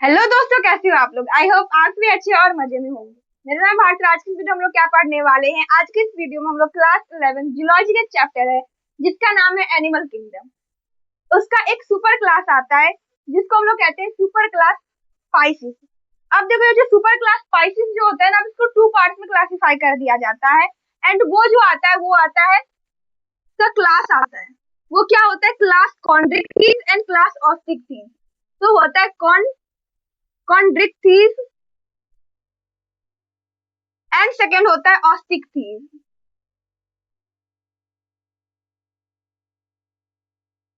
Hello दोस्तों, कैसे हो आप लोग। आई होप आप भी अच्छे और मजे में होंगे। मेरा नाम भारत। आज की वीडियो हम लोग क्या पढ़ने वाले हैं। आज की इस वीडियो में हम लोग क्लास 11 जूलॉजी का चैप्टर है जिसका नाम है एनिमल किंगडम। उसका एक सुपर क्लास आता है जिसको हम लोग कहते हैं सुपर क्लास स्पाइसिस। अब देखो, ये जो सुपर क्लास स्पाइसिस जो होता है ना, इसको टू पार्ट में क्लासिफाई कर दिया जाता है। एंड वो जो आता है वो आता है, उसका क्लास आता है, वो क्या होता है, क्लास कॉन्ड्रिक्टीज एंड क्लास ऑस्टिक्टीज। तो होता है कॉन्ड्रिक्टीज एंड सेकेंड होता है ऑस्टिक्टीज।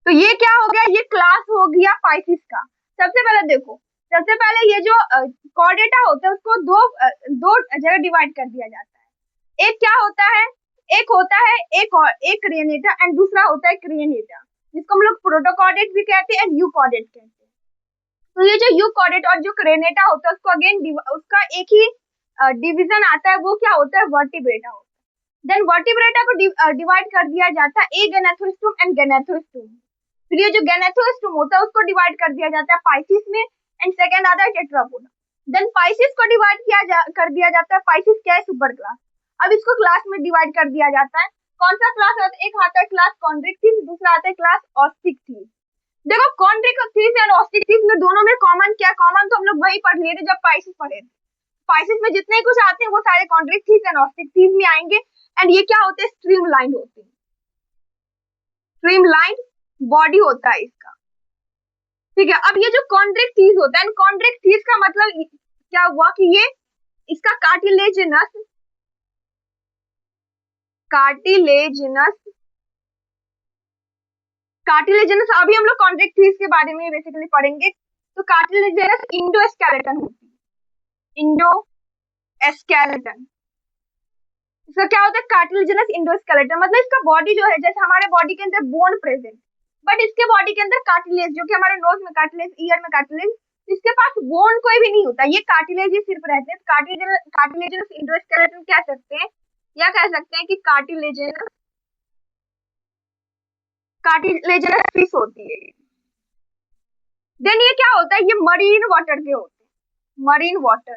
तो ये क्या हो गया, ये क्लास हो गया फाइसिस का। सबसे पहले देखो, सबसे पहले ये जो कॉर्डेटा होता है उसको दो जगह डिवाइड कर दिया जाता है। एक क्या होता है, एक होता है एक क्रिएनेटा एंड दूसरा होता है क्रिएनेटा, जिसको हम लोग प्रोटोकॉर्डेट भी कहते हैं एंड यूकॉर्डेट कहते हैं। तो ये जो यूकॉर्डेट और जो क्रेनेटा होता है उसको अगेन उसका एक ही डिवीजन आता है, वो क्या होता है, वर्टिब्रेटा होता है। देन वर्टिब्रेटा को डिवाइड कर दिया जाता है ए गैनाथोस्टोम एंड गैनाथोस्टोम। फिर ये जो गैनाथोस्टोम होता है उसको डिवाइड कर दिया जाता है पाइसिस में एंड सेकंड आता है टेट्रापोडा। देन पाइसिस को डिवाइड कर दिया जाता है, पाइसिस क्या है, सुपर क्लास। अब इसको क्लास में डिवाइड कर दिया जाता है। कौन सा क्लास आता है, एक आता है क्लास कॉन्ड्रिक्टिव, दूसरा आता है क्लास ऑस्टिक्टिव। देखो, कॉन्ड्रिक्टिव एंड ऑस्टिक्टिव में दोनों में कॉमन क्या, कॉमन तो हम लोग वही पढ़ लिए थे जब पाइसिस पढ़े थे। पाइसिस में जितने कुछ आते हैं वो सारे कॉन्ड्रिक्टिव एंड ऑस्टिक्टिव में आएंगे। एंड ये क्या होते हैं, स्ट्रीमलाइन होते हैं, स्ट्रीमलाइन बॉडी होता है इसका। ठीक है, अब ये जो कॉन्ड्रिक्टिव होता है, कॉन्ड्रिक्टिव का मतलब क्या हुआ कि ये इसका कार्टिलेजिनस कार्टिलेजिनस कार्टिलेजिनस अभी हम लोग कॉन्ड्रिक्टिव के बारे में बेसिकली पढ़ेंगे। तो कार्टिलेजिनस इंडोस्केलेटन होती है, इंडोस्केलेटन। इसका क्या होता है, कार्टिलेजिनस इंडोस्केलेटन, मतलब इसका बॉडी जो है, जैसे हमारे बॉडी के अंदर बोन प्रेजेंट, बट इसके बॉडी के अंदर कार्टिलेज, जो कि हमारे नोज में कार्टिलेज, ईयर में कार्टिलेज, इसके पास बोन कोई भी नहीं होता, ये कार्टिलेज ही सिर्फ रहते हैं। कार्टिलेजिनस इंडोस्केलेटन कह सकते हैं, या कह सकते हैं कि कार्टिलेजिनस फिश होती है। देन ये क्या होता है, ये मरीन वाटर के होते हैं, मरीन वाटर,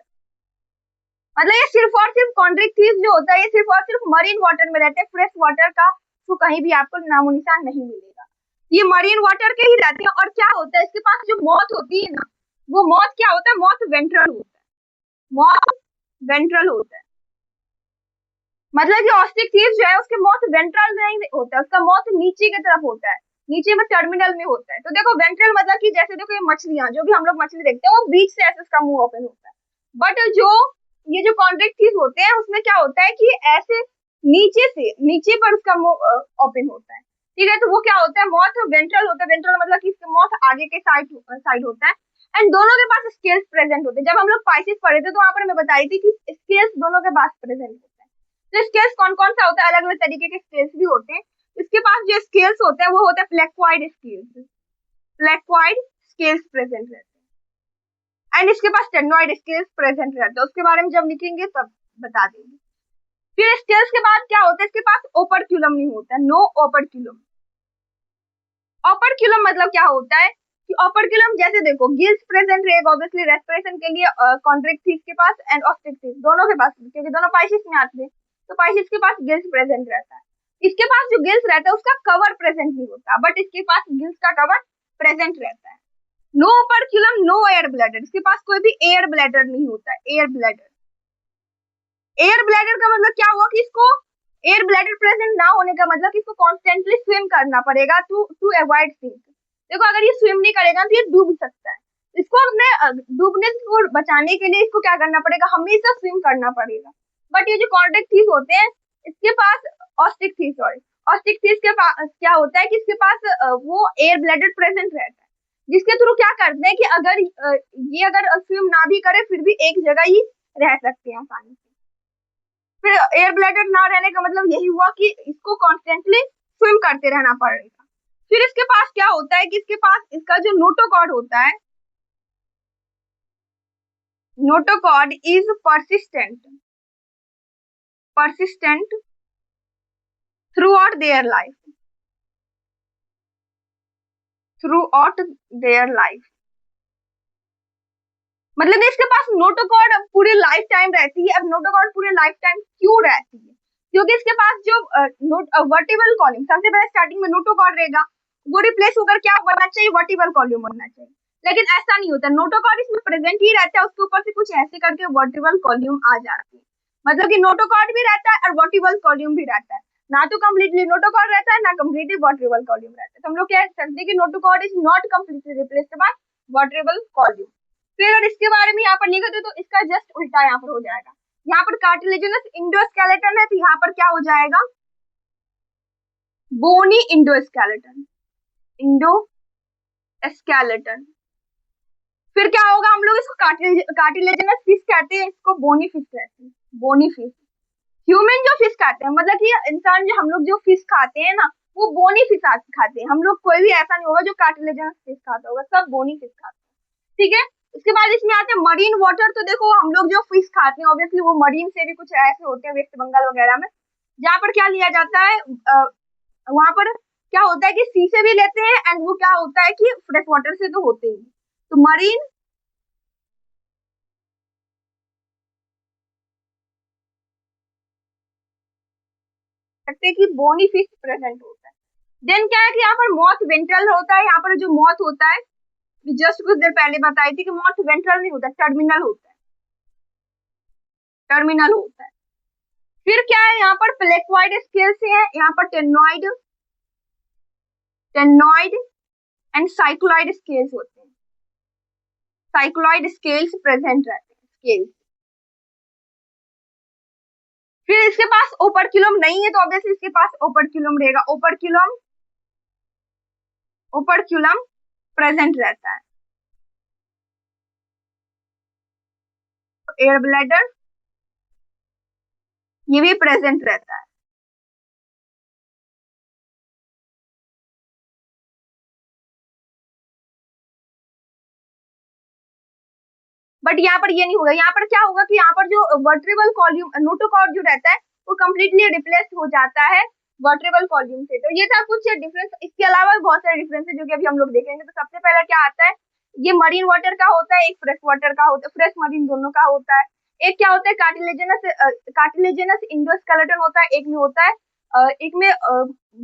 मतलब ये सिर्फ और सिर्फ कॉन्ड्रिक्टिव जो होता है ये सिर्फ और सिर्फ मरीन वाटर में रहते हैं। फ्रेश वाटर का तो कहीं भी आपको नामो निशान नहीं मिलेगा, ये मरीन वाटर के ही रहते हैं। और क्या होता है, इसके पास जो मौत होती है ना, वो मौत क्या होता है, मौत वेंट्रल होता है, मौत वेंट्रल होता है। मतलब कि ऑस्टिक्टिव जो है उसके मौत वेंट्रल नहीं होता है, उसका मौत नीचे की तरफ होता है, नीचे में टर्मिनल में होता है। तो देखो वेंट्रल मतलब कि जैसे देखो ये मछलियां, जो भी हम लोग मछली देखते हैं वो बीच से ऐसे उसका मुंह ओपन होता है। बट जो ये जो कॉन्ट्रेक्टिव होते हैं उसमें क्या होता है कि ऐसे नीचे से नीचे पर उसका मुंह ओपन होता है। ठीक है, तो वो क्या होता है, मौथ वेंट्रल होता है। वेंट्रल मतलब कि इसका मौथ आगे के साइड साइड होता है। एंड दोनों के पास स्केल्स प्रेजेंट होते हैं। जब हम लोग पाइसिस पढ़े थे तो वहां पर मैं बताई थी कि स्केल्स दोनों के पास प्रेजेंट होता है। तो स्केल्स कौन कौन सा होता है, अलग अलग तरीके के स्केल्स भी होते हैं। इसके पास जो स्केल्स होते हैं वो होता है placoid scales, placoid scales present रहते हैं। एंड इसके पास टेनोइड स्केल्स प्रेजेंट रहते हैं, उसके बारे में जब लिखेंगे तब बता देंगे। फिर स्केल्स के बाद क्या होता है, इसके पास ओपर्क्यूलम नहीं होता है, नो ओपर्क्यूलम। ओपर्क्यूलम मतलब क्या होता है कि ओपर्क्यूलम जैसे देखो गिल्स प्रेजेंट रहेगा ऑब्वियसली रेस्पिरेशन के लिए, कॉन्ट्रेक्टिव के पास एंड ऑस्ट्रिक्टिव दोनों के पास, क्योंकि दोनों पाइसिस में आते हैं। तो पाइसिस के पास गिल्स प्रेजेंट रहता है। इसके पास जो गिल्स रहता है उसका कवर प्रेजेंट नहीं होता, बट इसके पास गिल्स का कवर प्रेजेंट रहता है। नो ओपर्क्यूलम, नो एयर ब्लैडर, इसके पास कोई भी एयर ब्लैडर नहीं होता है, एयर ब्लैडर। एयर ब्लैडर का मतलब क्या हुआ कि इसको एयर ब्लैडर प्रेजेंट ना होने का मतलब कि इसको कॉन्स्टेंटली स्विम करना पड़ेगा टू अवॉइड सिंक। देखो अगर ये स्विम नहीं करेगा तो ये डूब सकता है। इसको अपने डूबने को बचाने के लिए इसको क्या करना पड़ेगा, हमेशा स्विम करना पड़ेगा। बट ये जो कॉन्टेक्ट थीव होते हैं इसके पास, ऑस्टिक थीव सॉरी, ऑस्टिक थीव के पास क्या होता है कि इसके पास वो एयर ब्लैडर प्रेजेंट रहता है, जिसके थ्रू क्या करते हैं कि अगर ये अगर स्विम ना भी करे फिर भी एक जगह ही रह सकते हैं आसानी से। फिर एयर ब्लैडर ना रहने का मतलब यही हुआ कि इसको कॉन्स्टेंटली स्विम करते रहना पड़ेगा। फिर इसके पास क्या होता है कि इसके पास इसका जो नोटोकॉर्ड होता है, notochord is persistent throughout their life, throughout their life। मतलब इसके पास नोटोकॉर्ड पूरी लाइफ टाइम रहती है। अब नोटोकॉर्ड पूरे लाइफ टाइम क्यों रहती है? क्योंकि इसके पास जो वर्टिबल कॉलम, सबसे पहले स्टार्टिंग में नोटोकॉर्ड रहेगा, वो रिप्लेस होकर क्या बनना चाहिए, वर्टिबल कॉलम बनना चाहिए। लेकिन ऐसा नहीं होता, नोटोकॉर्ड इसमें प्रेजेंट ही रहता है, उसके ऊपर से कुछ ऐसे करके वर्टिबल कॉलम आ जाती है। मतलब कि नोटोकॉर्ड भी रहता है और वर्टिबल कॉलम भी रहता है, ना तो कम्प्लीटली नोटोकॉर्ड रहता है ना कम्प्लीटली वर्टिबल कॉलम रहता है। तो हम लोग कह सकते हैं कि notochord is not completely replaced by vertebral column. फिर अगर इसके बारे में यहाँ पर लिखा तो इसका जस्ट उल्टा यहाँ पर हो जाएगा। यहाँ पर कार्टिलेजिनस इंडोस्केलेटन है, तो यहाँ पर क्या हो जाएगा, बोनी इंडोस्केलेटन, इंडोस्केलेटन। फिर क्या होगा, हम लोग इसको कार्टिलेजिनस फिश कहते हैं, इसको बोनी फिश कहते हैं, बोनी फिश। ह्यूमन जो फिश खाते हैं, मतलब कि इंसान जो हम लोग जो फिश खाते हैं ना, वो बोनी फिश खाते हैं। हम लोग कोई भी ऐसा नहीं होगा जो कार्टिलेजिनस फिश खाता होगा, सब बोनी फिश खाते हैं, ठीक है। उसके बाद इसमें आते हैं मरीन वाटर। तो देखो हम लोग जो फिश खाते हैं ऑब्वियसली वो मरीन से भी कुछ ऐसे होते हैं, वेस्ट बंगाल वगैरह में, जहाँ पर क्या लिया जाता है, वहां पर क्या होता है कि सी से भी लेते हैं, एंड वो क्या होता है कि फ्रेश वाटर से तो होते ही। तो मरीन सकते हैं कि बोनी फिश प्रेजेंट होता है। देन क्या है कि यहाँ पर मॉथ वेंट्रल होता है। यहाँ पर जो मॉथ होता है, जस्ट कुछ देर पहले बताई थी कि मॉथ वेंट्रल नहीं होता, टर्मिनल होता है, टर्मिनल होता है। फिर क्या है, यहाँ पर प्लेक्वाइड स्केल से है, यहाँ पर टेनोइड, टेनोइड एंड साइक्लोइड स्केल्स होते हैं, साइक्लोइड स्केल्स प्रेजेंट रहते हैं, स्केल्स। फिर इसके पास ओपर्क्युलम नहीं है, तो ऑब्वियसली इसके पास ओपर्क्युलम रहेगा, ओपर्क्युलम, ओपर्क्युलम प्रेजेंट रहता है। एयर ब्लैडर ये भी प्रेजेंट रहता है। बट यहाँ पर ये नहीं होगा, यहाँ पर क्या होगा कि यहाँ पर जो वर्टिबल कॉल्यूम नोटोकॉर्ड जो रहता है वो कम्प्लीटली रिप्लेस हो जाता है वर्टिबल कॉल्यूम से। तो ये था कुछ डिफरेंस। इसके अलावा भी बहुत सारे डिफरेंस है जो कि अभी हम लोग देखेंगे। तो सबसे पहले क्या आता है, ये मरीन वाटर का होता है, एक फ्रेश वाटर का होता है, फ्रेश मरीन दोनों का होता है। एक क्या होता है, कार्टिलेजिनस इंडोस्केलेटन होता है, एक में होता है एक में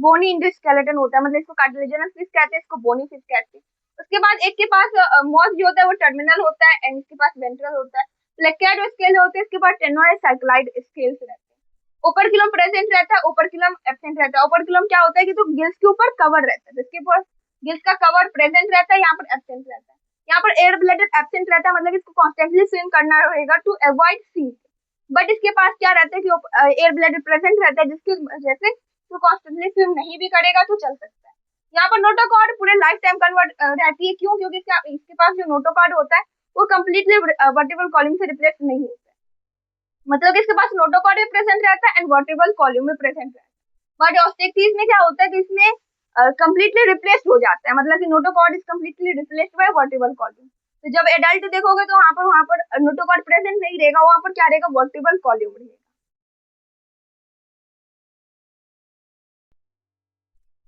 बोनी इंडोस्केलेटन होता है। मतलब इसको कार्टिलेजिनस फिश कहते हैं, इसको बोनी फिश कहते हैं। उसके बाद एक के पास मॉस जो होता है वो टर्मिनल होता है, एंड इसके पास वेंट्रल होता है। प्लेक्वाइड स्केल होते हैं, इसके पास टेनोइड साइक्लाइड स्केल्स रहते हैं। ओपर्क्युलम प्रेजेंट रहता है, ओपर्क्युलम एब्सेंट रहता है। ओपर्क्युलम क्या होता है कि तो गिल्स के ऊपर कवर रहता है, जिसके ऊपर गिल्स का कवर प्रेजेंट रहता है, यहाँ पर एब्सेंट रहता है। यहाँ पर एयर ब्लैडर एब्सेंट रहता है, मतलब इसको कॉन्स्टेंटली स्विम करना रहेगा टू अवॉइड सीज। बट इसके पास क्या रहता है कि एयर ब्लैडर प्रेजेंट रहता है, जिसकी वजह से तो कॉन्स्टेंटली स्विम नहीं भी करेगा तो चल सकता है। यहाँ पर नोटोकॉर्ड पूरे लाइफ टाइम कन्वर्ट रहती है, क्यों? क्योंकि इसके पास जो नोटोकॉर्ड होता है वो कम्प्लीटली वर्टिबल कॉलम से रिप्लेस नहीं होता है। मतलब कि इसके पास नोटोकॉर्ड भी प्रेजेंट रहता है एंड वर्टिबल कॉलम भी प्रेजेंट रहता है। बट ऑस्टेक्टिस में क्या होता है कि इसमें कम्प्लीटली रिप्लेस्ड हो जाता है, मतलब कि notochord is completely replaced by vertebral column. तो जब एडल्ट देखोगे तो वहां पर नोटोकॉर्ड प्रेजेंट नहीं रहेगा, वहां पर क्या रहेगा, वर्टिबल कॉलम रहेगा।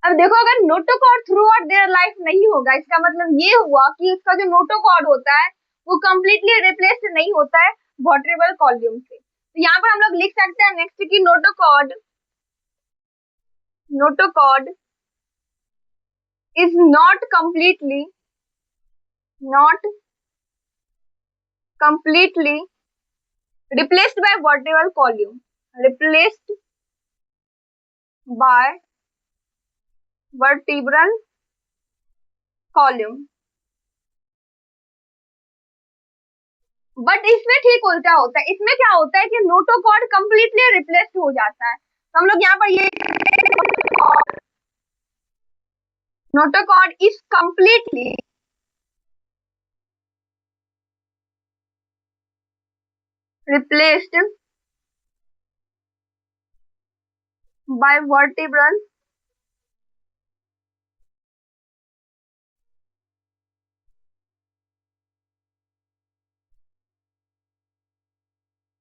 अब देखो अगर notochord through out their life नहीं होगा, इसका मतलब ये हुआ कि इसका जो नोटोकॉर्ड होता है वो कम्प्लीटली रिप्लेस्ड नहीं होता है वर्टिबल कॉलम से। तो यहाँ पर हम लोग लिख सकते हैं नेक्स्ट की notochord, notochord is not completely replaced by vertebral column, replaced by vertebral column। But इसमें ठीक उल्टा होता है, इसमें क्या होता है कि नोटोकॉर्ड कंप्लीटली रिप्लेस्ड हो जाता है। तो हम लोग यहाँ पर ये notochord is completely replaced by vertebral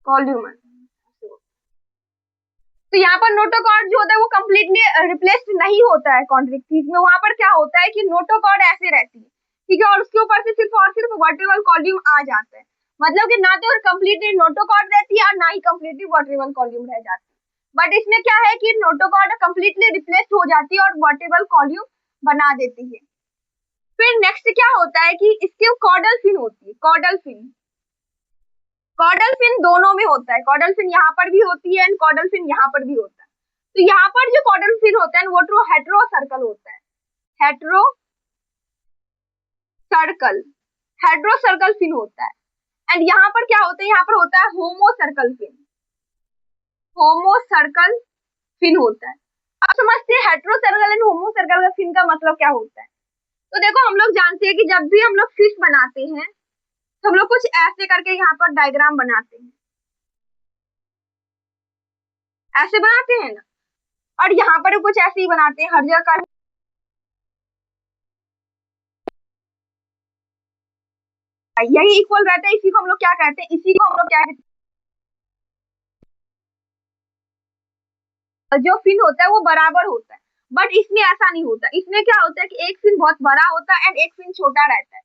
column। तो यहाँ पर नोटोकॉर्ड जो होता है वो कम्प्लीटली रिप्लेस्ड नहीं होता है कॉन्ट्रिक्टीज में। वहां पर क्या होता है कि नोटोकॉर्ड ऐसे रहती है, ठीक है, और उसके ऊपर से सिर्फ और सिर्फ वर्टिबल कॉलम आ जाता है। मतलब कि ना तो कंप्लीटली नोटोकॉर्ड रहती है और ना ही कंप्लीटली वॉटरेबल कॉल्यूम रह जाती है। बट इसमें क्या है कि नोटोकॉर्ड कंप्लीटली रिप्लेस हो जाती है और वॉटरेबल कॉल्यूम बना देती है। फिर नेक्स्ट क्या होता है कि इसके कॉर्डल फिन होती है। कॉर्डल फिन, कॉर्डल फिन दोनों में होता है। कॉर्डल फिन यहाँ पर भी होती है एंड कॉर्डल फिन यहाँ पर भी होता है। तो यहाँ पर जो कॉर्डल फिन होता है वो ट्रू हेटेरो सर्कल होता है। Heterocercal, heterocercal fin होता है। एंड यहाँ पर क्या होता है, यहाँ पर होता है होमो सर्कल फिन। होमो सर्कल फिन होता है। अब समझते हैं hetero circle and homo circle का फिन का मतलब क्या होता है। तो देखो हम लोग जानते हैं कि जब भी हम लोग फिश बनाते हैं तो हम लोग कुछ ऐसे करके यहाँ पर डायग्राम बनाते हैं, ऐसे बनाते हैं ना, और यहाँ पर कुछ ऐसे ही बनाते हैं हर जगह। यही इक्वल रहता है, इसी को हम लोग क्या कहते हैं, इसी को हम लोग क्या कहते हैं, जो फिन होता है वो बराबर होता है। बट इसमें ऐसा नहीं होता। इसमें क्या होता है कि एक फिन बहुत बड़ा होता है एंड एक फिन छोटा रहता है।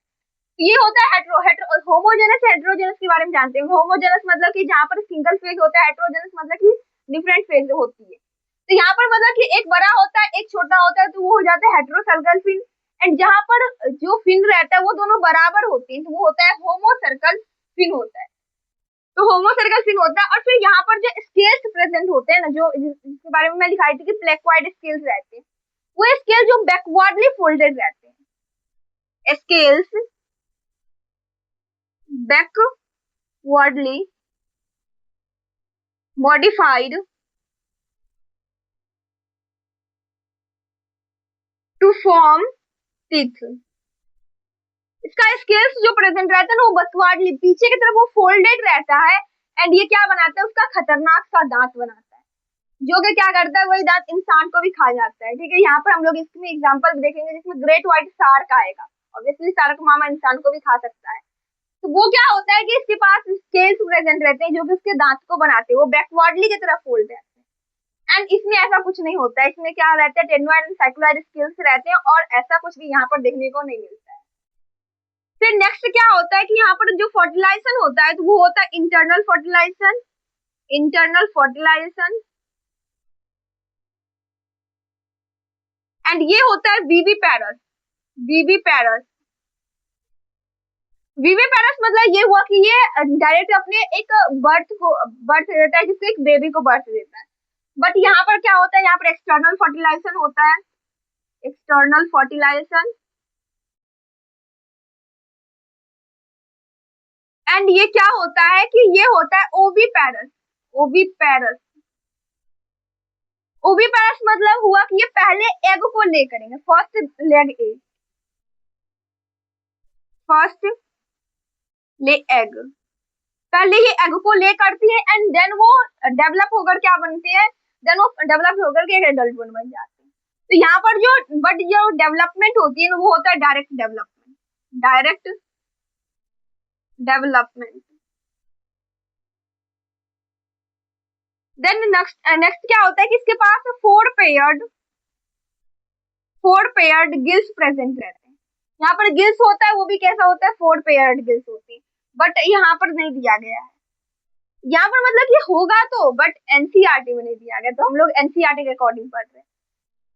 ये होता है हेट्रो हेट्रो होमोजेनस हेट्रोजेनस के बारे में जानते हैं। होमोजेनस मतलब कि जहाँ पर सिंगल फेज होता है, हेट्रोजेनस मतलब कि डिफरेंट फेज होती है। तो यहाँ पर मतलब कि एक बड़ा होता है एक छोटा होता है, तो वो हो जाता है हेट्रो सर्कल फिन। एंड जहाँ पर जो फिन रहता है वो दोनों बराबर होते हैं, तो वो होता है होमो सर्कल फिन होता है। तो होमो सर्कल फिन होता है। और फिर यहाँ पर जो स्केल्स प्रेजेंट होते हैं ना, जो जिसके बारे में मैं लिखाई थी कि प्लेक्वाइड स्केल्स रहते हैं, वो स्केल जो बैकवर्डली फोल्डेड रहते हैं। Scales backwardly modified to form teeth। इसका स्केल्स जो प्रेजेंट रहता है ना वो बकवाडली पीछे की तरफ वो फोल्डेड रहता है। एंड ये क्या बनाता है, उसका खतरनाक सा दांत बनाता है, जो कि क्या करता है, वही दांत इंसान को भी खा जाता है। ठीक है, यहाँ पर हम लोग इसमें एग्जांपल देखेंगे जिसमें ग्रेट व्हाइट शार्क आएगा। ऑब्वियसली शार्क मामा इंसान को भी खा सकता है। तो वो क्या होता है कि इसके पास स्केल्स प्रेजेंट रहते हैं जो कि उसके दांत को बनाते हैं, वो बैकवर्डली की तरफ फोल्ड रहते हैं। एंड इसमें ऐसा कुछ नहीं होता है। इसमें क्या रहता है, टेनोइड एंड साइक्लोइड स्केल्स रहते हैं और ऐसा कुछ भी यहाँ पर देखने को नहीं मिलता है। फिर नेक्स्ट क्या होता है कि यहाँ पर जो फर्टिलाइजेशन होता है तो वो होता है internal fertilisation. Internal fertilisation and ये होता है वीवीपैरस। वीवीपैरस, वीवीपैरस मतलब ये हुआ कि ये डायरेक्ट अपने एक बर्थ देता है, जिसको एक बेबी को बर्थ देता है। बट यहाँ पर क्या होता है, यहाँ पर एक्सटर्नल फर्टिलाइजेशन होता है। एक्सटर्नल फर्टिलाइजेशन एंड ये क्या होता है कि ये होता है ओवीपैरस। ओवीपैरस, ओवीपैरस मतलब हुआ कि ये पहले एग को ले करेंगे, फर्स्ट लेग ए, फर्स्ट ले एग, पहले ये एग को ले करती है एंड देन वो डेवलप होकर क्या बनते हैं, देन वो डेवलप होकर के एक एडल्ट बन जाते हैं। तो यहाँ पर जो बट जो डेवलपमेंट होती है ना वो होता है direct development. Direct development. Then next क्या होता है कि इसके पास फोर पेयर्ड गिल्स प्रेजेंट रहते हैं। यहाँ पर गिल्स होता है, वो भी कैसा होता है, फोर पेयर्ड गिल्स होती है। बट यहाँ पर नहीं दिया गया है। यहाँ पर मतलब कि होगा तो, बट एनसीईआरटी में नहीं दिया गया, तो हम लोग एनसीईआरटी के अकॉर्डिंग पढ़ रहे हैं।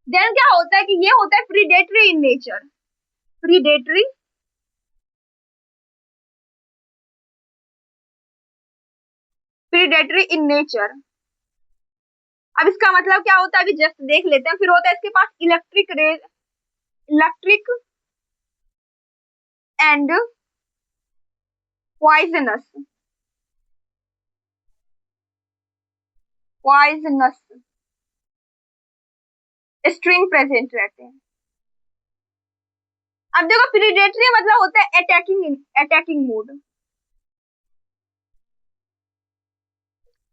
देन क्या होता है कि ये होता है predatory in nature. Predatory, predatory in nature. अब इसका मतलब क्या होता है अभी जस्ट देख लेते हैं। फिर होता है इसके पास electric rays, electric and poisonous, poisonous string present रहते हैं। अब देखो प्रीडेटरी मतलब होता है अटैकिंग, अटैकिंग मोड।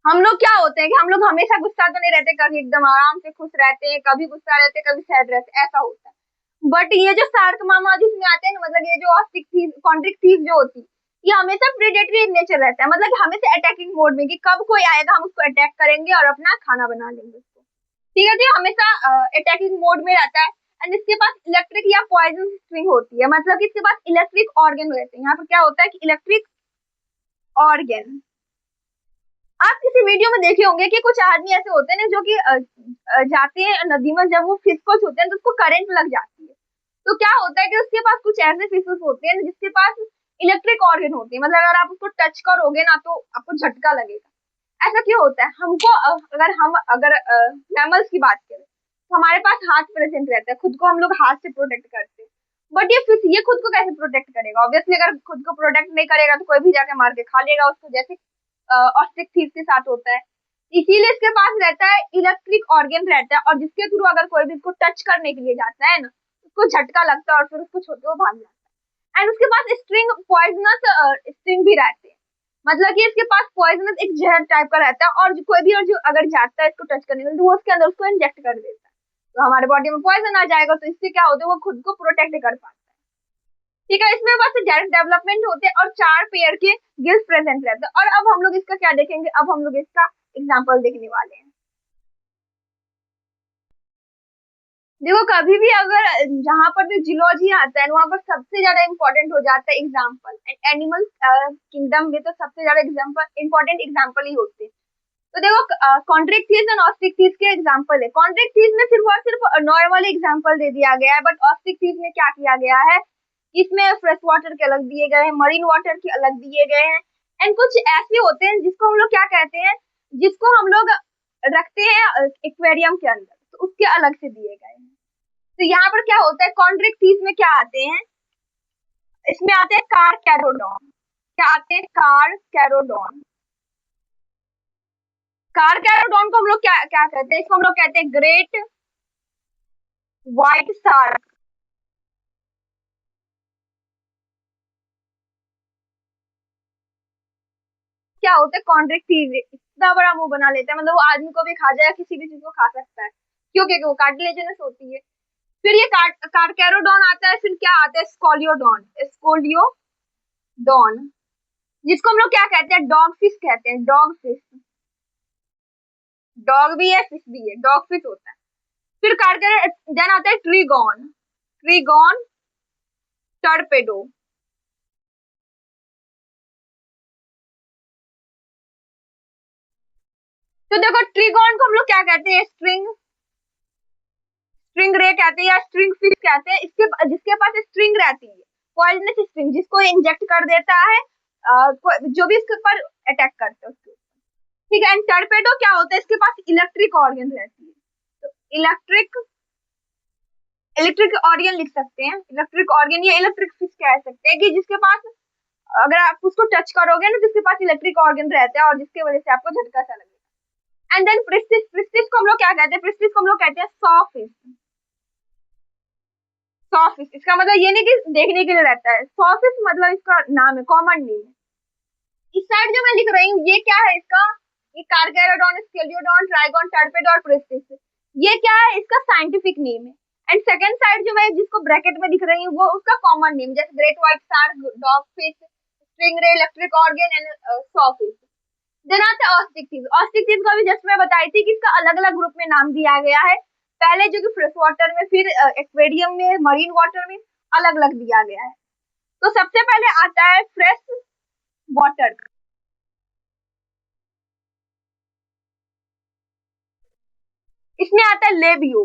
हम लोग क्या होते हैं कि हम लोग हमेशा गुस्सा तो नहीं रहते, कभी एकदम आराम से खुश रहते हैं, कभी गुस्सा रहते हैं, कभी सैड रहते हैं, ऐसा होता है। बट ये जो शार्क मामा जिसमें आते हैं ना, मतलब ये जो कॉन्ट्रिक थीव जो होती है, ये हमेशा प्रीडेटरी इन नेचर रहता है, मतलब कि हमेशा अटैकिंग मोड में, कि कब कोई आएगा हम उसको अटैक करेंगे और अपना खाना बना लेंगे उसको। ठीक है, तो हमेशा अटैकिंग मोड में रहता है। एंड इसके पास इलेक्ट्रिक या पॉइजन स्ट्रिंग होती है, मतलब कि इसके पास इलेक्ट्रिक ऑर्गन रहते हैं। यहाँ पर क्या होता है कि इलेक्ट्रिक ऑर्गन। आप किसी वीडियो में देखे होंगे कि कुछ आदमी ऐसे होते हैं जो कि जाते हैं नदी में, जब वो फिश को छूते हैं तो उसको करंट लग जाती है। तो क्या होता है कि उसके पास कुछ ऐसे फिशेस होते हैं जिसके पास इलेक्ट्रिक ऑर्गन होते हैं, मतलब अगर आप उसको टच करोगे ना तो आपको झटका लगेगा। ऐसा क्यों होता है? हमको अगर मैमल्स की बात करें तो हमारे पास हाथ प्रेजेंट रहता है, खुद को हम लोग हाथ से प्रोटेक्ट करते हैं। बट ये फिश, ये खुद को कैसे प्रोटेक्ट करेगा? ऑब्वियसली अगर खुद को प्रोटेक्ट नहीं करेगा तो कोई भी जाके मार के खा लेगा उसको, जैसे ऑस्ट्रिच थीव के साथ होता है। इसीलिए इसके पास रहता है इलेक्ट्रिक ऑर्गन रहता है, और जिसके थ्रू अगर कोई भी इसको टच करने के लिए जाता है ना, उसको झटका लगता है और फिर उसको छोड़ के वो भाग जाता है। एंड उसके पास स्ट्रिंग पॉइजनस स्ट्रिंग भी रहते हैं, मतलब कि इसके पास पॉइजनस एक जहर टाइप का रहता है, और जो कोई भी और जो अगर जाता है इसको टच करने के लिए तो वो उसके अंदर उसको इंजेक्ट कर देता है, तो हमारे बॉडी में पॉइजन आ जाएगा। तो इससे क्या होता है, वो खुद को प्रोटेक्ट कर पाता है। ठीक है, इसमें बस डायरेक्ट डेवलपमेंट होते हैं और 4 पेयर के गिल्स प्रेजेंट रहते हैं। और अब हम लोग इसका क्या देखेंगे, अब हम लोग इसका एग्जांपल देखने वाले हैं। देखो, कभी भी अगर जहां पर भी जियोलॉजी आता है वहां पर सबसे ज्यादा इंपॉर्टेंट हो जाता है एग्जांपल। एंड एनिमल किंगडम में तो सबसे ज्यादा एग्जांपल इंपॉर्टेंट एग्जांपल ही होते हैं। तो देखो, कॉन्ट्रिक्टीज और ऑस्ट्रिक्टीज के एग्जांपल है। कॉन्ट्रिक्टीज में सिर्फ और सिर्फ नॉर्मल एग्जांपल दे दिया गया है, बट ऑस्ट्रिक्टीज में क्या किया गया है, इसमें फ्रेश वाटर के अलग दिए गए हैं, मरीन वाटर के अलग दिए गए हैं। एंड कुछ ऐसे होते हैं जिसको हम लोग क्या कहते हैं, जिसको हम लोग रखते हैं एक्वेरियम के अंदर, तो उसके अलग से दिए गए हैं। तो यहाँ पर क्या होता है, कॉन्ट्रिक्टीज में क्या आते हैं, इसमें आते हैं कार कैरोडॉन। क्या आते हैं? कार कैरोडॉन। कार कैरोडॉन को हम लोग क्या क्या कहते हैं, इसको हम लोग कहते हैं ग्रेट व्हाइट शार्क। क्या होता है, कॉन्ट्रिक्टीज इतना बड़ा मुंह बना लेता है, मतलब वो आदमी को भी खा जाएगा, किसी भी चीज को खा सकता है, क्योंकि वो कार्टिलेजिनस होती है। फिर ये कार्कैरोडॉन आता है, फिर क्या आता है, स्कोलियोडॉन। स्कोलियोडॉन, जिसको हम लोग क्या कहते हैं, डॉग फिश कहते हैं, डॉग फिश। डॉग भी है, फिश भी है, डॉग फिश होता है। फिर कार्कर देन आता है ट्रीगॉन। ट्रीगॉन टर्पेडो। तो देखो, ट्रीगॉन को हम लोग क्या कहते हैं, स्ट्रिंग स्ट्रिंग रे कहते हैं या स्ट्रिंग फिश कहते हैं। इसके जिसके पास स्ट्रिंग रहती है, पॉइजनस स्ट्रिंग, जिसको इंजेक्ट कर देता है जो भी इसके ऊपर अटैक करते हैं उसको। ठीक है, एंड टर्पेडो क्या होता है, इसके पास इलेक्ट्रिक ऑर्गन रहती है। तो इलेक्ट्रिक इलेक्ट्रिक ऑर्गन लिख सकते हैं, इलेक्ट्रिक ऑर्गन या इलेक्ट्रिक फिश कह सकते हैं, कि जिसके पास अगर आप उसको टच करोगे ना, जिसके पास इलेक्ट्रिक ऑर्गन रहता है और जिसके वजह से आपको झटका सा लगेगा। And then priestess. प्रिस्टिस को हम लोग क्या कहते हैं, प्रिस्टिस को हम लोग कहते हैं सॉ फिश। सॉ फिश, इसका मतलब ये नहीं कि देखने के लिए रहता है, सॉ फिश मतलब इसका नाम है, कॉमन नेम है। इस साइड जो मैं लिख रही हूँ ये क्या है इसका, ये कार्गेरोडॉन, स्केलियोडॉन, ट्राइगॉन, टर्पेडो और प्रिस्टिस, ये क्या है, इसका साइंटिफिक नेम है। एंड सेकंड साइड जो मैं जिसको ब्रैकेट में दिख रही हूँ वो उसका कॉमन नेम, जैसे great white shark, dogfish, stingray, electric organ and sawfish. Then आता है ऑस्टिक। ऑस्टिक का भी जस्ट मैं बताई थी कि इसका अलग अलग ग्रुप में नाम दिया गया है, पहले जो कि फ्रेश वाटर में, फिर एक्वेरियम में, मरीन वाटर में अलग अलग दिया गया है। तो सबसे पहले आता है फ्रेश वाटर। इसमें आता है labio.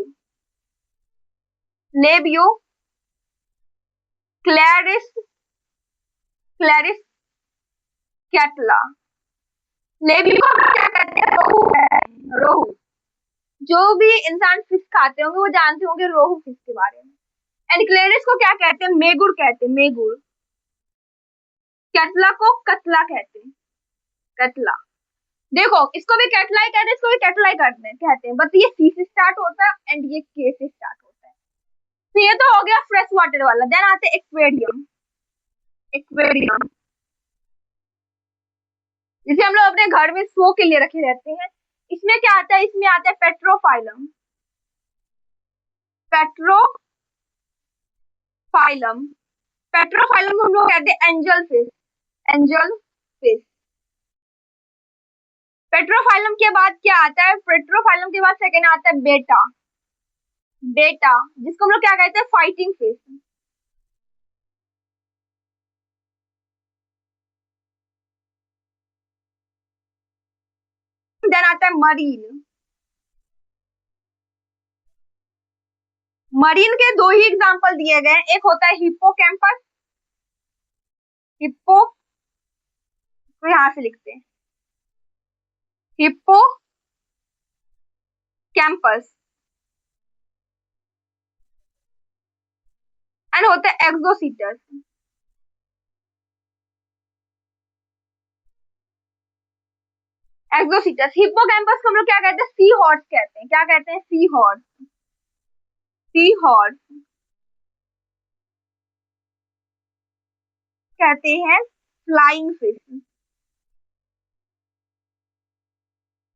Labio, Clarice, Clarice catla. Labio को हम क्या कहते हैं, रोहू है, रोहू। जो भी इंसान फिश खाते होंगे वो जानते होंगे रोहू फिश के बारे में। एंड क्लेरिस को क्या कहते हैं, मेगुर कहते हैं, मेगुर। कैटला को कतला कहते हैं, कतला। देखो, इसको भी कैटला ही कहते हैं, इसको भी कैटला ही कहते हैं, बट ये सी से स्टार्ट होता है एंड ये के से स्टार्ट होता है। तो ये तो हो गया फ्रेश वाटर वाला। देन आते हैं एक्वेरियम। एक्वेरियम जिसे हम लोग अपने घर में शो के लिए रखे रहते हैं। इसमें क्या आता है, इसमें आता है पेट्रोफाइलम। पेट्रोफाइलम। पेट्रोफाइलम को हम लोग कहते हैं angel fish. Angel fish. Pterophyllum के बाद क्या आता है, पेट्रोफाइलम के बाद सेकंड आता है बेटा। बेटा, जिसको हम लोग क्या कहते हैं, फाइटिंग फिश। देन आता है मरीन। मरीन के दो ही एग्जांपल दिए गए हैं, एक होता है हिप्पोकैम्पस, हिप्पो तो यहां से लिखते हैं हिप्पो कैंपस, एंड होता है एक्सोसीटस। एक्सोसीटस, हिप्पोकैम्पस को हम लोग क्या कहते हैं, सी हॉर्स कहते हैं, क्या कहते हैं, सी हॉर्स, सी हॉर्स कहते हैं फ्लाइंग फिश।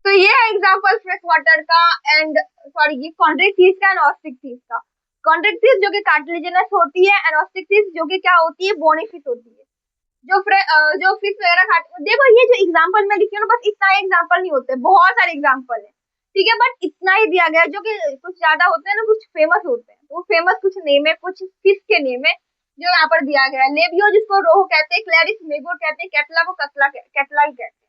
तो ये है एग्जांपल फ्रेश वाटर का एंड सॉरी ये कॉन्ट्रैक्टिस का एंड ऑस्टिक्टिस का। कॉन्ट्रैक्टिस जो कि कार्टिलेजिनस होती है एंड ऑस्टिक्टिस जो कि क्या होती है, बोनी फिश होती है। जो फिश वगैरह खाते, देखो ये जो एग्जांपल मैं लिखी हूँ ना, बस इतना ही एग्जांपल नहीं होते, बहुत सारे एग्जांपल है, ठीक है, बट इतना ही दिया गया है, जो कि कुछ ज्यादा होते हैं ना, कुछ फेमस होते हैं, तो फेमस कुछ नेम है, कुछ फिश के नेम है जो यहाँ पर दिया गया है। लेबियो जिसको रोहू कहते हैं, क्लैरिस मेगोर कहते हैं, कैटला को कैटला ही कहते हैं।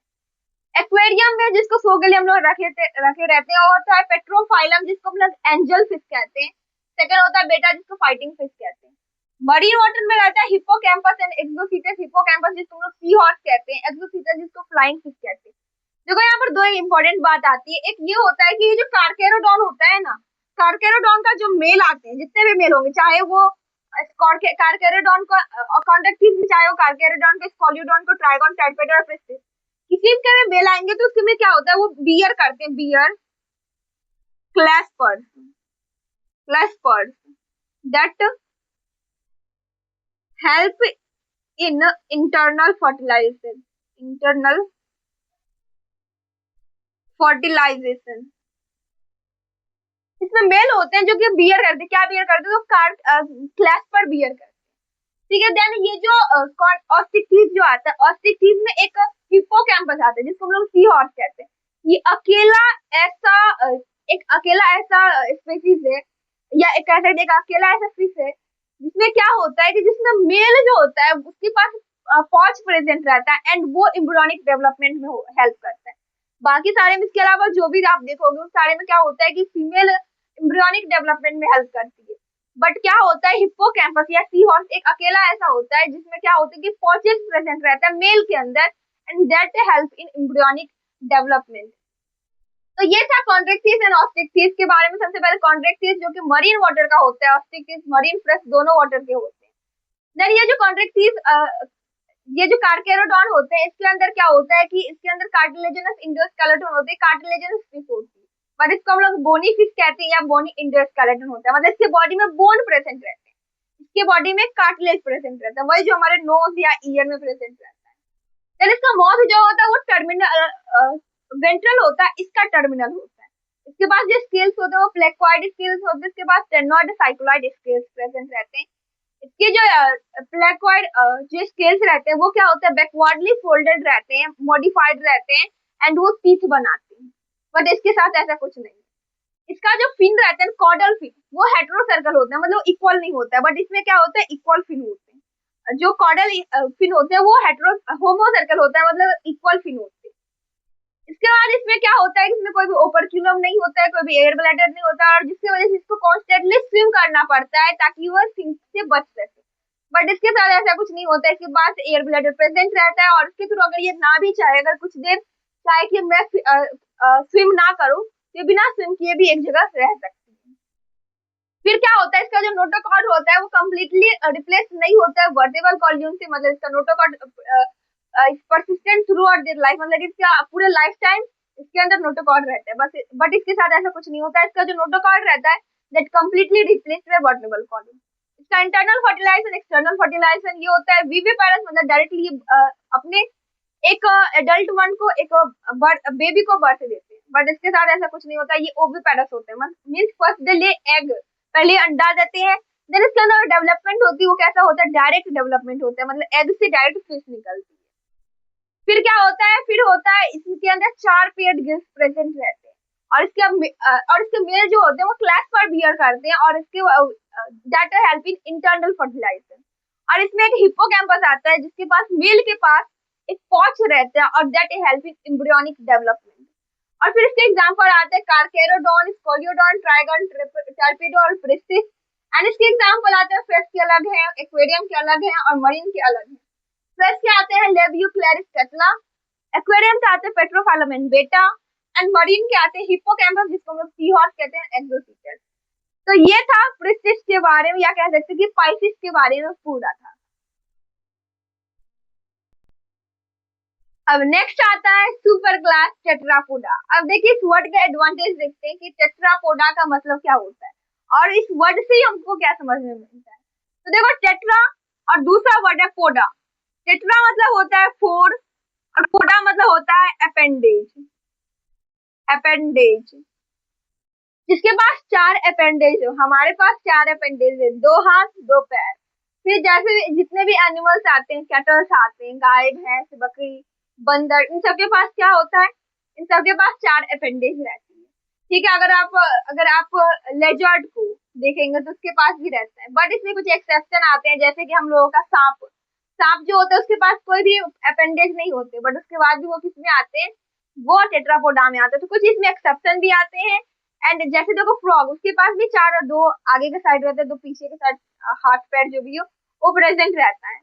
एक्वेरियम में जिसको शो के लिए हम लोग रखे रहते हैं, और होता है पेट्रोफाइलम जिसको हम लोग एंजल फिश कहते हैं। सेकंड होता है बेटा जिसको फाइटिंग फिश कहते हैं। मरीन वाटर में रहता है हिप्पोकैम्पस एंड एक्सोसीटस, हिप्पोकैम्पस जिसको हम लोग सी हॉर्स कहते हैं, एक्सोसीटस जिसको फ्लाइंग फिश कहते हैं। देखो यहाँ पर दो इंपॉर्टेंट बात आती है, एक ये होता है कि ये जो कार्केरोडॉन होता है ना, कार्केरोडॉन का जो मेल आते हैं, जितने भी मेल होंगे, चाहे वो कार्केरोडॉन को कॉन्ट्रैक्टिस में, चाहे वो कार्केरोडॉन को, स्कॉलियोडॉन को, ट्राइगोन, टेट्रापेडा और प्रिस्टिस, किसी के भी मेल आएंगे तो उसके में क्या होता है, वो बियर करते हैं, bear claspers, claspers that help in internal fertilisation, internal fertilization. इसमें मेल होते हैं जो कि बियर करते हैं, क्या बियर करते हैं, तो क्लास पर बियर करते हैं, ठीक है। देन ये जो ऑस्टिक्टिस जो आता है, ऑस्टिक्टिस में एक हिप्पोकैम्पस आता है जिसको हम लोग सी हॉर्स कहते हैं। ये अकेला ऐसा एक अकेला ऐसा स्पीसीज है, या एक ऐसा एक अकेला ऐसा फिश है जिसमें क्या होता है कि जिसमें मेल जो होता है उसके पास पॉच प्रेजेंट रहता है एंड वो एम्ब्रियोनिक डेवलपमेंट में हेल्प करता है। बाकी सारे में इसके अलावा जो भी आप देखोगे उस सारे में क्या होता है कि फीमेल एम्ब्रियोनिक डेवलपमेंट में हेल्प करती है, बट क्या होता है हिप्पोकैम्पस या सी हॉर्स एक अकेला ऐसा होता है जिसमें क्या होता है कि पॉचेस प्रेजेंट रहता है मेल के अंदर and that help in embryonic development. तो ये था कॉन्ट्रैक्टिस एंड ऑस्टिक्टिस के बारे में। सबसे पहले कॉन्ट्रैक्टिस जो कि मरीन वाटर का होता है, ऑस्टिक्टिस मरीन फ्रेश दोनों वाटर के होते हैं। देन ये जो कॉन्ट्रैक्टिस ये जो कार्केरोडॉन होते हैं, इसके अंदर क्या होता है कि इसके अंदर कार्टिलेजिनस इंडोस्केलेटन होते हैं, कार्टिलेजिनस फिश होती है, बट इसको हम लोग बोनी फिश कहते हैं या बोनी इंडोस्केलेटन होता है, मतलब इसके बॉडी में बोन प्रेजेंट रहते हैं, इसके बॉडी में कार्टिलेज प्रेजेंट रहता है, वही जो हमारे नोज या ईयर में प्रेजेंट रहता है। देन इसका माउथ जो होता है वो टर्मिनल वेंट्रल होता है, इसका टर्मिनल होता है। इसके पास जो स्केल्स होते हैं वो प्लेकोइड स्केल्स होते हैं, इसके पास टेनोइड साइक्लोइड स्केल्स प्रेजेंट रहते हैं। इसके जो प्लेकोइड जो स्केल्स रहते हैं वो क्या होता है, बैकवर्डली फोल्डेड रहते हैं, मॉडिफाइड रहते हैं एंड वो टीथ बनाते हैं, बट इसके साथ ऐसा कुछ नहीं। इसका जो फिन रहता है कॉर्डल फिन, वो हेटेरो सर्कल होता है, मतलब इक्वल नहीं होता है, बट इसमें क्या होता है इक्वल फिन होते हैं। जो कॉर्डल फिन होते हैं वो हेटेरो होमो सर्कल होता है, मतलब इक्वल फिन होते हैं। इसके बाद इसमें क्या होता है कि इसमें कोई भी ओपर्क्यूलम नहीं होता है, कोई भी एयर ब्लैडर नहीं होता है, और जिसकी वजह से इसको कॉन्स्टेंटली स्विम करना पड़ता है ताकि वह सिंक से बच सके, बट इसके साथ ऐसा कुछ नहीं होता है। इसके पास एयर ब्लैडर प्रेजेंट रहता है और इसके थ्रू अगर ये ना भी चाहे, अगर कुछ देर चाहे कि मैं स्विम ना करूं, तो बिना स्विम किए भी एक जगह रह सकती है। फिर क्या होता है, इसका जो नोटोकॉर्ड होता है वो कम्प्लीटली रिप्लेस नहीं होता है वर्टेबल कॉल्यूम से, मतलब इसका notochord persistent through out their life, मतलब इसका पूरे लाइफ टाइम इसके अंदर नोटोकॉर्ड रहता है बस, बट इसके साथ ऐसा कुछ नहीं होता है। इसका जो नोटोकॉर्ड रहता है that completely replace by vertebral column. इसका इंटरनल फर्टिलाइजेशन एक्सटर्नल फर्टिलाइजेशन ये होता है विविपेरस, मतलब डायरेक्टली अपने एक एडल्ट वन को एक बेबी को बर्थ देते हैं, बट इसके साथ ऐसा कुछ नहीं होता, ये ओविपेरस होते हैं, मींस फर्स्ट दे ले एग, पहले अंडा देते हैं, देन इसके अंदर डेवलपमेंट होती है, वो कैसा होता है डायरेक्ट डेवलपमेंट होता है, मतलब एग से डायरेक्ट फिश निकलती है। फिर क्या होता है, फिर होता है इसके अंदर 4 पेयर्ड गिल्स प्रेजेंट रहते हैं, और इसके मेल जो होते हैं वो क्लास पर बियर करते हैं, और इसके that help in internal fertilisation. और इसमें एक हिप्पोकैम्पस आता है जिसके पास मेल के पास एक पॉच रहता है और that help in embryonic development. और फिर इसके एग्जाम्पल आते हैं कार्केरोडॉन, स्कोलियोडॉन, ट्राइगन, टर्पिडो और प्रिस्टिस। एंड इसके एग्जाम्पल आते हैं फ्रेश के अलग है, एक्वेरियम के अलग है और मरीन के अलग है। फ्रेश के आते हैं लेबियोक्लेरिस टेट्रा, एक्वेरियम से आते हैं पेट्रोफालोमेन बेटा, एंड मरीन के आते हैं हिप्पोकैम्पस जिसको हम लोग सी हॉर्स कहते हैं, एक्सोसीटस। तो ये था प्रिस्टिस के बारे में, या कह सकते हैं कि पाइसिस के बारे में पूरा था। अब नेक्स्ट आता है सुपर क्लास टेट्रापोडा। अब देखिए इस वर्ड का एडवांटेज देखते हैं कि टेट्रापोडा का मतलब क्या होता है और इस वर्ड से ही हमको क्या समझ में मिलता है। तो देखो टेट्रा और दूसरा वर्ड है पोडा। टेट्रा मतलब होता है फोर और पोडा मतलब होता है अपेंडेज। अपेंडेज जिसके पास चार अपेंडेज हो, हमारे पास चार अपेंडेज है, दो हाथ दो पैर। फिर जैसे जितने भी एनिमल्स आते हैं, कैटल्स आते हैं, गाय भैंस बकरी बंदर, इन सबके पास क्या होता है, इन सबके पास चार अपेंडेज रहती है। ठीक है, अगर आप लेजर्ड को देखेंगे तो उसके पास भी रहता है, बट इसमें कुछ एक्सेप्शन आते हैं, जैसे कि हम लोगों का सांप। सांप जो होता है उसके पास कोई भी अपेंडेज नहीं होते, बट उसके बाद भी वो किस में आते हैं, वो टेट्रापोडा में आते हैं। तो कुछ इसमें एक्सेप्शन भी आते हैं। एंड जैसे देखो फ्रॉग, उसके पास भी चार और दो आगे के साइड रहते हैं, दो पीछे के साइड, हाथ पैर जो भी हो वो प्रेजेंट रहता है।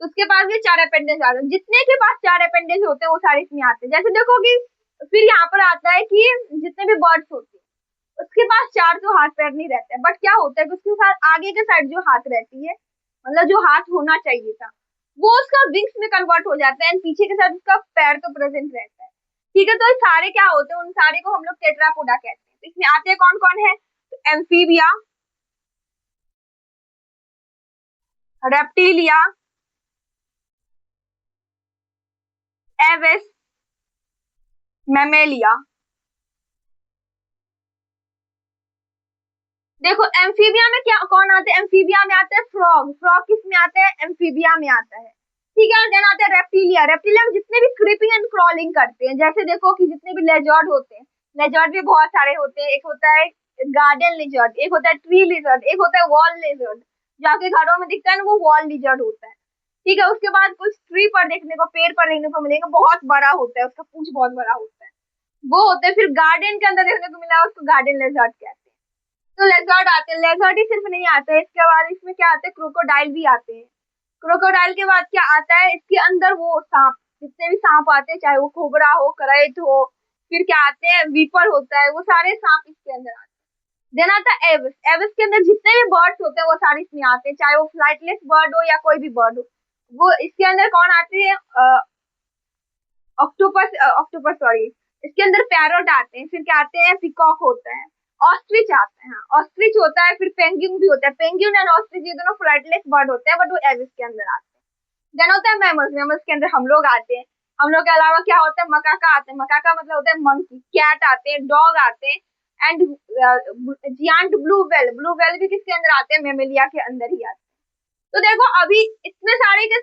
तो उसके पास भी चार अपेंडेज आते हैं। जितने के पास चार अपेंडेज होते हैं वो सारे इसमें आते हैं। जैसे देखो कि फिर यहाँ पर आता है कि जितने भी बर्ड्स होते हैं उसके पास चार तो हाथ पैर नहीं रहते, बट क्या होता है कि उसके साथ आगे के साइड जो हाथ रहती है, मतलब जो हाथ होना चाहिए था, वो उसका विंग्स में कन्वर्ट हो जाता है, एंड पीछे के साइड उसका पैर तो प्रेजेंट रहता है। ठीक है, तो ये सारे क्या होते हैं, उन सारे को हम लोग टेट्रापोडा कहते हैं। तो इसमें आते हैं कौन कौन है, तो एम्फीबिया, रेप्टिलिया, एविस, मैमेलिया। देखो एम्फीबिया में क्या कौन आते हैं, एम्फीबिया में आते हैं फ्रॉग। फ्रॉग किस में आते हैं, एम्फीबिया में आता है। ठीक है, देन आते हैं रेप्टिलिया। रेप्टिलिया में जितने भी क्रीपिंग एंड क्रॉलिंग करते हैं, जैसे देखो कि जितने भी लेजर्ड होते हैं, लेजर्ड भी बहुत सारे होते हैं। एक होता है गार्डन लिजर्ड, एक होता है ट्री लिजर्ड, एक होता है वॉल लिजर्ड, जो आपके घरों में दिखता है ना, वो वॉल लिजर्ड होता है। ठीक है, उसके बाद कुछ ट्री पर देखने को, पेड़ पर देखने को मिलेगा, बहुत बड़ा होता है, उसका पूंछ बहुत बड़ा होता है, वो होते हैं। फिर गार्डन के अंदर देखने को मिला, उसको गार्डन लेजर्ड कहते हैं। तो लेजर्ड आते हैं, लेजर्ड ही सिर्फ नहीं आते हैं, इसके बाद इसमें क्या आते हैं, क्रोकोडाइल भी आते हैं। क्रोकोडाइल के बाद क्या आता है, इसके अंदर वो सांप, जितने भी सांप आते हैं, चाहे वो कोबरा हो, करैट हो, फिर क्या आते हैं, वीपर होता है, वो सारे सांप इसके अंदर आते हैं। देन आता है एविस। एविस के अंदर जितने भी बर्ड्स होते हैं वो सारे इसमें आते हैं, चाहे वो फ्लाइटलेस बर्ड हो या कोई भी बर्ड हो। वो इसके अंदर कौन आते हैं, ऑक्टोपस, ऑक्टोपस सॉरी, इसके अंदर पैरोट आते हैं। फिर क्या आते हैं, पिकॉक होता है, ऑस्ट्रिच आते हैं, ऑस्ट्रिच होता है, फिर पेंगुइन भी होता है। पेंगुइन एंड ऑस्ट्रिच ये दोनों फ्लाइटलेस बर्ड होते हैं, बट वो एविस के अंदर आते हैं। देन होता है मैमल्स। मैमल्स के अंदर हम लोग आते हैं। हम लोग के अलावा क्या होता है, मकाका आते हैं। मकाका मतलब होता है मंकी। कैट आते हैं, डॉग आते हैं, and giant blue whale. Blue whale भी किसके अंदर आते हैं, मेमेलिया के अंदर ही आते हैं। तो देखो अभी इतने सारे के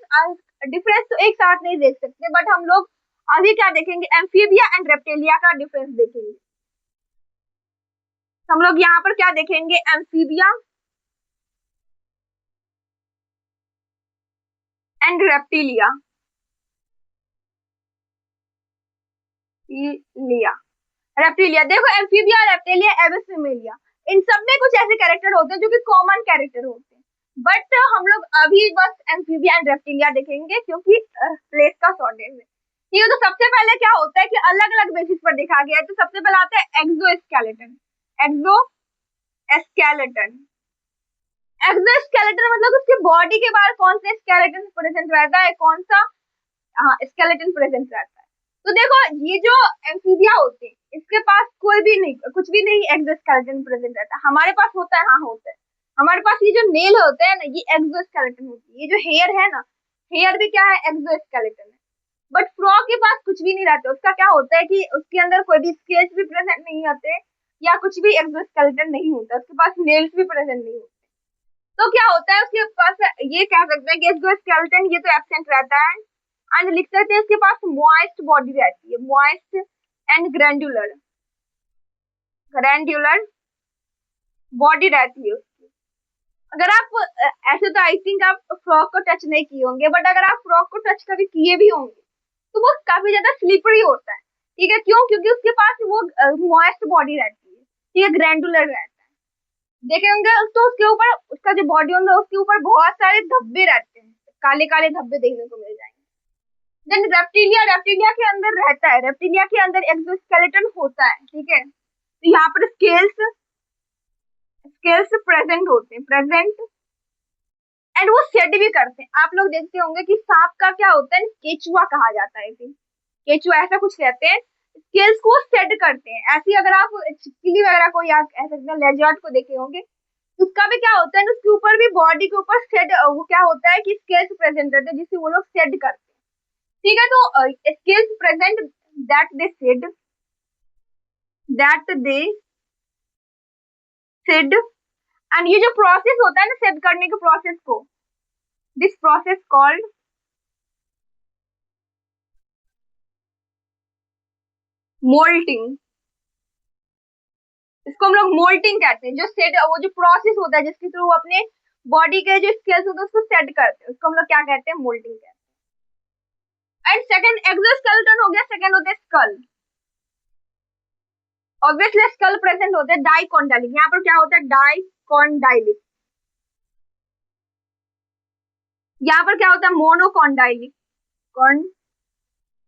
डिफरेंस तो एक साथ नहीं देख सकते, बट हम लोग अभी क्या देखेंगे, एम्फीबिया एंड रेप्टिलिया का डिफरेंस देखेंगे। हम लोग यहाँ पर क्या देखेंगे, एम्फीबिया एंड रेप्टिलिया। लिया रेप्टिलिया, देखो एम्फीबिया, रेप्टिलिया, एविस, मेमेलिया, इन सब में कुछ ऐसे कैरेक्टर होते हैं जो कि कॉमन कैरेक्टर होते हैं, बट हम लोग अभी बस एम्फीबिया एंड रेप्टिलिया देखेंगे क्योंकि प्लेस का शॉर्टेज है। ठीक है, तो सबसे पहले क्या होता है कि अलग अलग बेसिस पर देखा गया है। तो सबसे पहले आता है एक्सोस्केलेटन। एक्सोस्केलेटन, एक्सोस्केलेटन मतलब उसके बॉडी के बाहर कौन सा स्केलेटन प्रेजेंट रहता है, कौन सा, हाँ, स्केलेटन प्रेजेंट रहता है। तो देखो ये जो एम्फीबिया होते हैं, इसके पास कोई भी नहीं, कुछ भी नहीं एक्सोस्केलेटन प्रेजेंट रहता है। हमारे पास होता है, हाँ होता है। हमारे पास ये जो नेल होते हैं ना, ये एक्सोस्केलेटन होती है। ये जो हेयर है ना, हेयर भी क्या है, एक्सोस्केलेटन है। बट फ्रॉग के पास कुछ भी नहीं रहता। उसका क्या होता है कि उसके अंदर कोई भी स्केल्स भी प्रेजेंट नहीं होते, या कुछ भी एक्सोस्केलेटन नहीं होता, उसके पास नेल्स भी प्रेजेंट नहीं होते। तो क्या होता है उसके पास, ये कह सकते हैं कि एक्सोस्केलेटन ये तो एब्सेंट रहता है। एंड लिख सकते हैं इसके पास मॉइस्ट बॉडी रहती है, moist and glandular, glandular body रहती है उसकी। अगर आप ऐसे तो आई थिंक आप फ्रॉग को टच नहीं किए होंगे, बट अगर आप फ्रॉग को टच कभी किए भी होंगे तो वो काफी ज्यादा स्लिपरी होता है। ठीक है, क्यों? क्योंकि उसके पास वो मॉइस्ट बॉडी रहती है, ठीक है, ग्रैंडुलर रहता है। देखेंगे तो उसके ऊपर, उसका जो बॉडी होता है उसके ऊपर बहुत सारे धब्बे रहते हैं, काले काले धब्बे देखने को मिल जाएंगे। देन रेप्टिलिया, रेप्टिलिया के अंदर रहता है, रेप्टिलिया के अंदर एक्सोस्केलेटन होता है, ठीक है। तो यहाँ पर स्केल्स, स्केल्स प्रेजेंट होते हैं, प्रेजेंट, एंड वो शेड भी करते हैं। आप लोग देखते होंगे कि सांप का क्या होता है, केचुआ कहा जाता है, केचुआ ऐसा कुछ कहते हैं। स्केल्स को शेड करते हैं। ऐसी अगर आप छिपकली वगैरह को या ऐसे लेजर्ड को देखे होंगे, उसका भी क्या होता है, उसके ऊपर भी बॉडी के ऊपर शेड, वो क्या होता है कि स्केल्स प्रेजेंट रहते हैं जिससे वो लोग शेड करते हैं, ठीक है। तो scales present that they shed, that they shed, and ये जो प्रोसेस होता है ना शेड करने के प्रोसेस को, दिस प्रोसेस कॉल्ड मोल्टिंग, इसको हम लोग मोल्टिंग कहते हैं। जो सेट, वो जो प्रोसेस होता है जिसके थ्रू अपने बॉडी के जो स्केल्स होते हैं उसको सेट करते हैं, उसको हम लोग क्या कहते हैं, मोल्टिंग कहते हैं। एंड सेकंड एक्सोस्केलेटन हो गया, सेकंड होता है स्कल। ऑब्वियसली स्कल प्रेजेंट होते हैं डाइकोंडाइलिक, यहाँ पर क्या होता है, डाइकोंडाइलिक, यहाँ पर क्या होता है, मोनोकोंडाइलिक, कोंडाइलिक।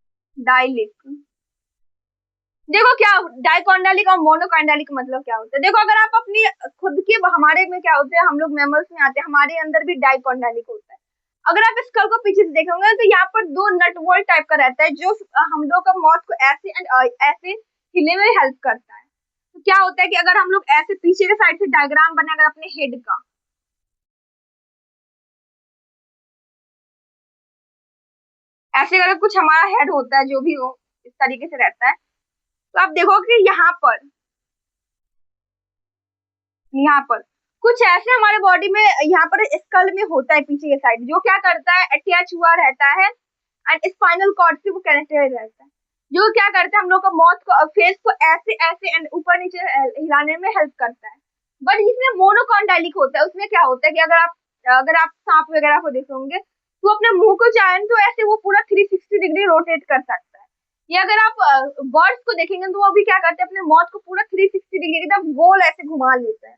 देखो क्या डाइकोंडाइलिक और मोनोकोंडाइलिक मतलब क्या होता है। देखो अगर आप अपनी खुद के, हमारे में क्या होता है, हम लोग मैमल्स में आते हैं, हमारे अंदर भी डाइकोंडाइलिक होता है। अगर आप स्कल को पीछे से देखेंगे तो यहाँ पर दो नट बोल्ट टाइप का रहता है जो हम लोग का माउथ को ऐसे एंड ऐसे हिलने में हेल्प करता है। तो क्या होता है कि अगर हम लोग ऐसे पीछे के साइड से डायग्राम बना, अगर अपने हेड का, ऐसे अगर कुछ हमारा हेड होता है जो भी हो, इस तरीके से रहता है, तो आप देखो कि यहाँ पर कुछ ऐसे हमारे बॉडी में, यहाँ पर स्कल में होता है पीछे के साइड, जो क्या करता है, अटैच हुआ रहता है एंड स्पाइनल कॉर्ड से वो कनेक्टेड रहता है, जो क्या करता है हम लोग का माउथ को, फेस को ऐसे ऐसे एंड ऊपर नीचे हिलाने में हेल्प करता है। बट जिसमें मोनोकॉन्डाइलिक होता है उसमें क्या होता है कि अगर आप सांप वगैरह को देखोगे तो अपने मुंह को चाहे तो ऐसे वो पूरा 360 डिग्री रोटेट कर सकता है। या अगर आप बर्ड्स को देखेंगे तो वो भी क्या करते हैं, अपने माउथ को पूरा 360 डिग्री एकदम गोल ऐसे घुमा लेता है।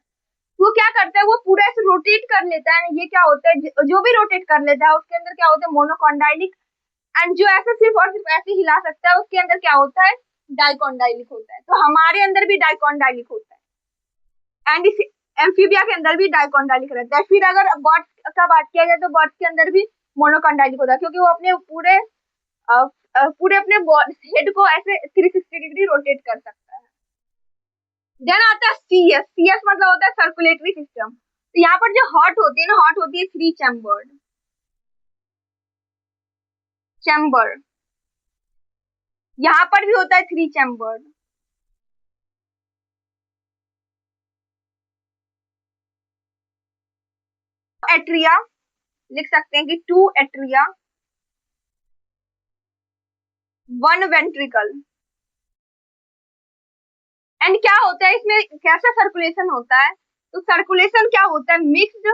वो क्या करता है, वो पूरा ऐसे रोटेट कर लेता है। ये क्या होता है, जो भी रोटेट कर लेता है उसके अंदर क्या होता है, मोनोकॉन्डाइलिक, एंड जो ऐसे सिर्फ और सिर्फ ऐसे हिला सकता है उसके अंदर क्या होता है, डाइकोंडाइलिक होता है। तो हमारे अंदर भी डाइकोंडाइलिक होता है एंड इस एम्फीबिया के अंदर भी डाइकोंडाइलिक रहता है। फिर अगर बर्ड्स का बात किया जाए तो बर्ड्स के अंदर भी मोनोकॉन्डाइलिक होता है, क्योंकि वो अपने पूरे अपने हेड को ऐसे 360 डिग्री रोटेट कर सकता है। देन आता है सीएस, सीएस मतलब होता है सर्कुलेटरी सिस्टम। तो यहाँ पर जो हार्ट होती है ना, हार्ट होती है 3 चैम्बर्ड, चैम्बर, यहाँ पर भी होता है 3 चैम्बर्ड। एट्रिया, लिख सकते हैं कि 2 एट्रिया, 1 वेंट्रिकल। एंड क्या होता है इसमें, कैसा सर्कुलेशन होता है, तो सर्कुलेशन क्या होता है, mixed,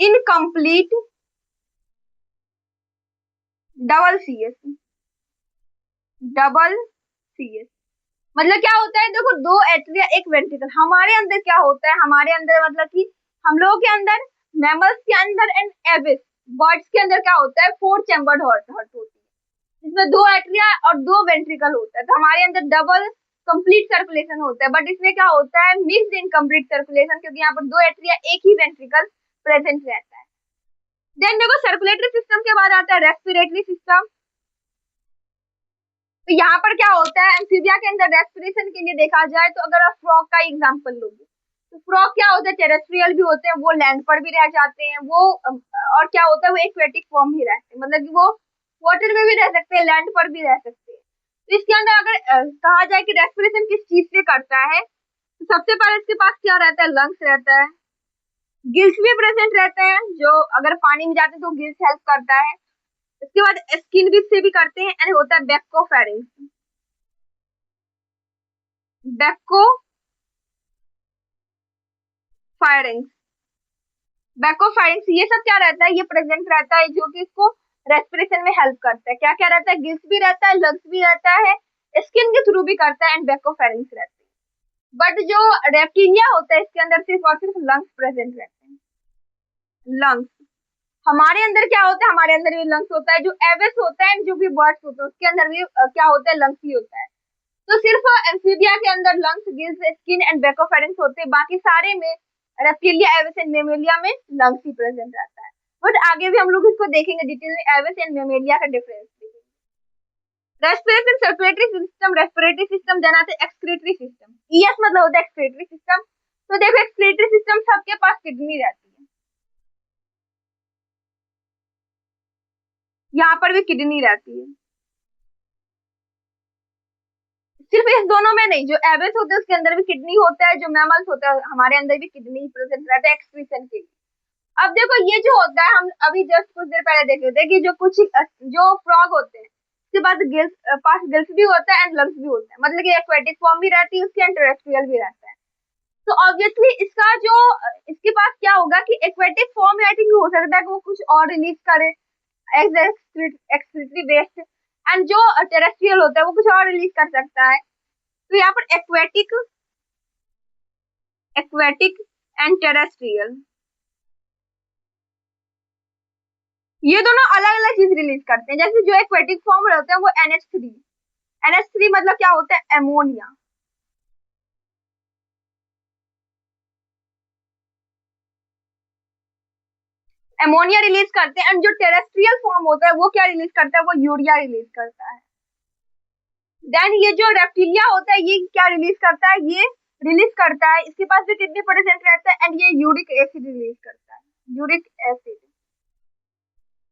incomplete, double CS, double CS. मतलब क्या होता है, देखो 2 एट्रिया 1 वेंट्रिकल। हमारे अंदर क्या होता है, हमारे अंदर मतलब कि हम लोगों के अंदर, मैमल्स के अंदर एंड एविस, बर्ड्स के अंदर क्या होता है, 4 चैम्बर्ड हार्ट होती है, जिसमें 2 एट्रिया और 2 वेंट्रिकल होता है। तो हमारे अंदर डबल कंप्लीट सर्कुलेशन होता है, बट इसमें क्या होता है, मिक्स्ड इनकम्प्लीट सर्कुलेशन, क्योंकि यहाँ पर 2 एट्रिया 1 ही वेंट्रिकल प्रेजेंट रहता है। देन देखो सर्कुलेटरी सिस्टम के बाद आता है रेस्पिरेटरी सिस्टम। तो यहाँ पर क्या होता है, एम्फीबिया के अंदर रेस्पिरेशन के लिए देखा जाए तो अगर आप फ्रॉग का एग्जांपल लोगे तो फ्रॉग क्या होता है, टेरेस्ट्रियल भी होते हैं, वो लैंड पर भी रह जाते हैं, वो और क्या होता है, वो एक्वेटिक फॉर्म ही रहते हैं, मतलब कि वो वाटर में भी रह सकते हैं, लैंड पर भी रह सकते हैं। तो इसके अंदर अगर कहा जाए कि रेस्पिरेशन किस चीज से करता है, तो सबसे पहले इसके पास क्या रहता है, लंग्स रहता है, गिल्स भी प्रेजेंट रहते हैं, जो अगर पानी में जाते हैं तो गिल्स हेल्प करता है। इसके बाद स्किन भी से भी करते हैं, एंड होता है बेक्कोफेरिंग्स, बेक्को फायरिंग्स, बैकोफाइट्स, ये सब क्या रहता है, ये प्रेजेंट रहता है जो कि इसको रेस्पिरेशन में हेल्प करता है। क्या क्या रहता है, गिल्स भी रहता है, लंग्स भी रहता है, स्किन के थ्रू भी करता है, एंड बेकोफेरेंस रहती है। बट जो रेप्टिलिया होता है इसके अंदर सिर्फ और सिर्फ लंग्स प्रेजेंट रहते हैं, लंग्स। हमारे अंदर क्या होता है, हमारे अंदर भी लंग्स होता है, जो एविस होता है जो भी बर्ड्स होते हैं उसके अंदर भी क्या होता है, लंग्स ही होता है। तो सिर्फ एम्फीबिया के अंदर लंग्स, गिल्स, स्किन एंड बेकोफेरेंस होते हैं, बाकी सारे में रेप्टिलिया, एविस एंड मेमेलिया में लंग्स ही प्रेजेंट रहता है। बट आगे भी हम लोग इसको देखेंगे डिटेल में, एविस एंड मेमेलिया का डिफरेंस देखेंगे। Respiratory circulatory system, respiratory system, then आते एक्सक्रीटरी सिस्टम। ईएस मतलब होता है एक्सक्रीटरी सिस्टम। तो देखो एक्सक्रीटरी सिस्टम सबके पास किडनी रहती है, यहाँ पर भी किडनी रहती है, सिर्फ इस दोनों में नहीं, जो एविस होते हैं उसके अंदर भी किडनी होता है, जो मैमल्स होता है हमारे अंदर भी किडनी प्रेजेंट रहता है एक्सक्रीशन के लिए। अब देखो ये जो होता है, हम अभी जस्ट कुछ देर पहले देख रहे थे कि जो कुछ जो फ्रॉग होते हैं उसके बाद गिल्स, पास गिल्स भी होता है एंड लंग्स भी होता है, मतलब कि एक्वेटिक फॉर्म भी रहती है उसकी एंड टेरेस्ट्रियल भी रहता है। तो ऑब्वियसली इसका जो इसके पास क्या होगा कि एक्वेटिक फॉर्म में आई थिंक हो सकता है कि वो कुछ और रिलीज करे एक्सक्रीटरी वेस्ट, एंड जो टेरेस्ट्रियल होता है वो कुछ और रिलीज कर सकता है। तो यहाँ पर एक्वेटिक, एक्वेटिक एंड टेरेस्ट्रियल, ये दोनों अलग अलग चीज रिलीज करते हैं। जैसे जो एक्वेटिक फॉर्म रहते हैं वो NH3, NH3 मतलब क्या होता है, एमोनिया। एमोनिया रिलीज करते हैं, एंड जो टेरेस्ट्रियल फॉर्म होता है वो क्या रिलीज करता है, वो यूरिया रिलीज करता है। देन ये जो रेप्टिलिया होता है ये क्या रिलीज करता है, ये रिलीज करता है, इसके पास भी किडनी प्रेजेंट रहता है, एंड ये यूरिक एसिड रिलीज करता है, यूरिक एसिड।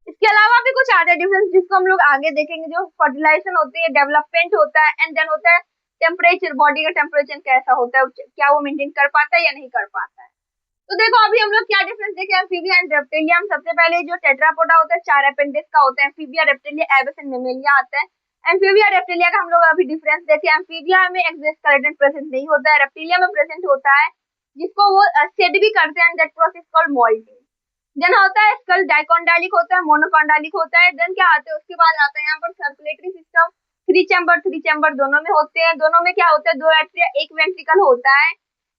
इसके अलावा भी कुछ आते हैं डिफरेंस जिसको हम लोग आगे देखेंगे। जो फर्टिलाइजेशन होती है, डेवलपमेंट होता है, एंड देन होता है टेम्परेचर, बॉडी का टेम्परेचर कैसा होता है, क्या वो मेंटेन कर पाता है या नहीं कर पाता है। तो देखो अभी हम लोग क्या डिफरेंस देखे एम्फीबिया एंड रेप्टिलिया में। सबसे पहले जो टेट्रापोडा होता है 4 अपेंडिक्स का होता है, amphibia, reptilia, Aves and Mammalia आता है। एम्फीबिया रेप्टिलिया का हम लोग अभी डिफरेंस देखे, एम्फीबिया में एक्सोस्केलेटन प्रेजेंट नहीं होता है, रेप्टिलिया में प्रेजेंट होता है, जिसको वो शेड भी करते हैं, that process called moulting. Then होता है स्कल डाइकोंडाइलिक होता है, मोनोकोंडाइलिक होता है। देन क्या आता है, उसके बाद आता है यहाँ पर सर्कुलेटरी सिस्टम, थ्री चैम्बर दोनों में होते हैं। दोनों में क्या होता है, 2 एट्रिया, 1 वेंट्रिकल होता है,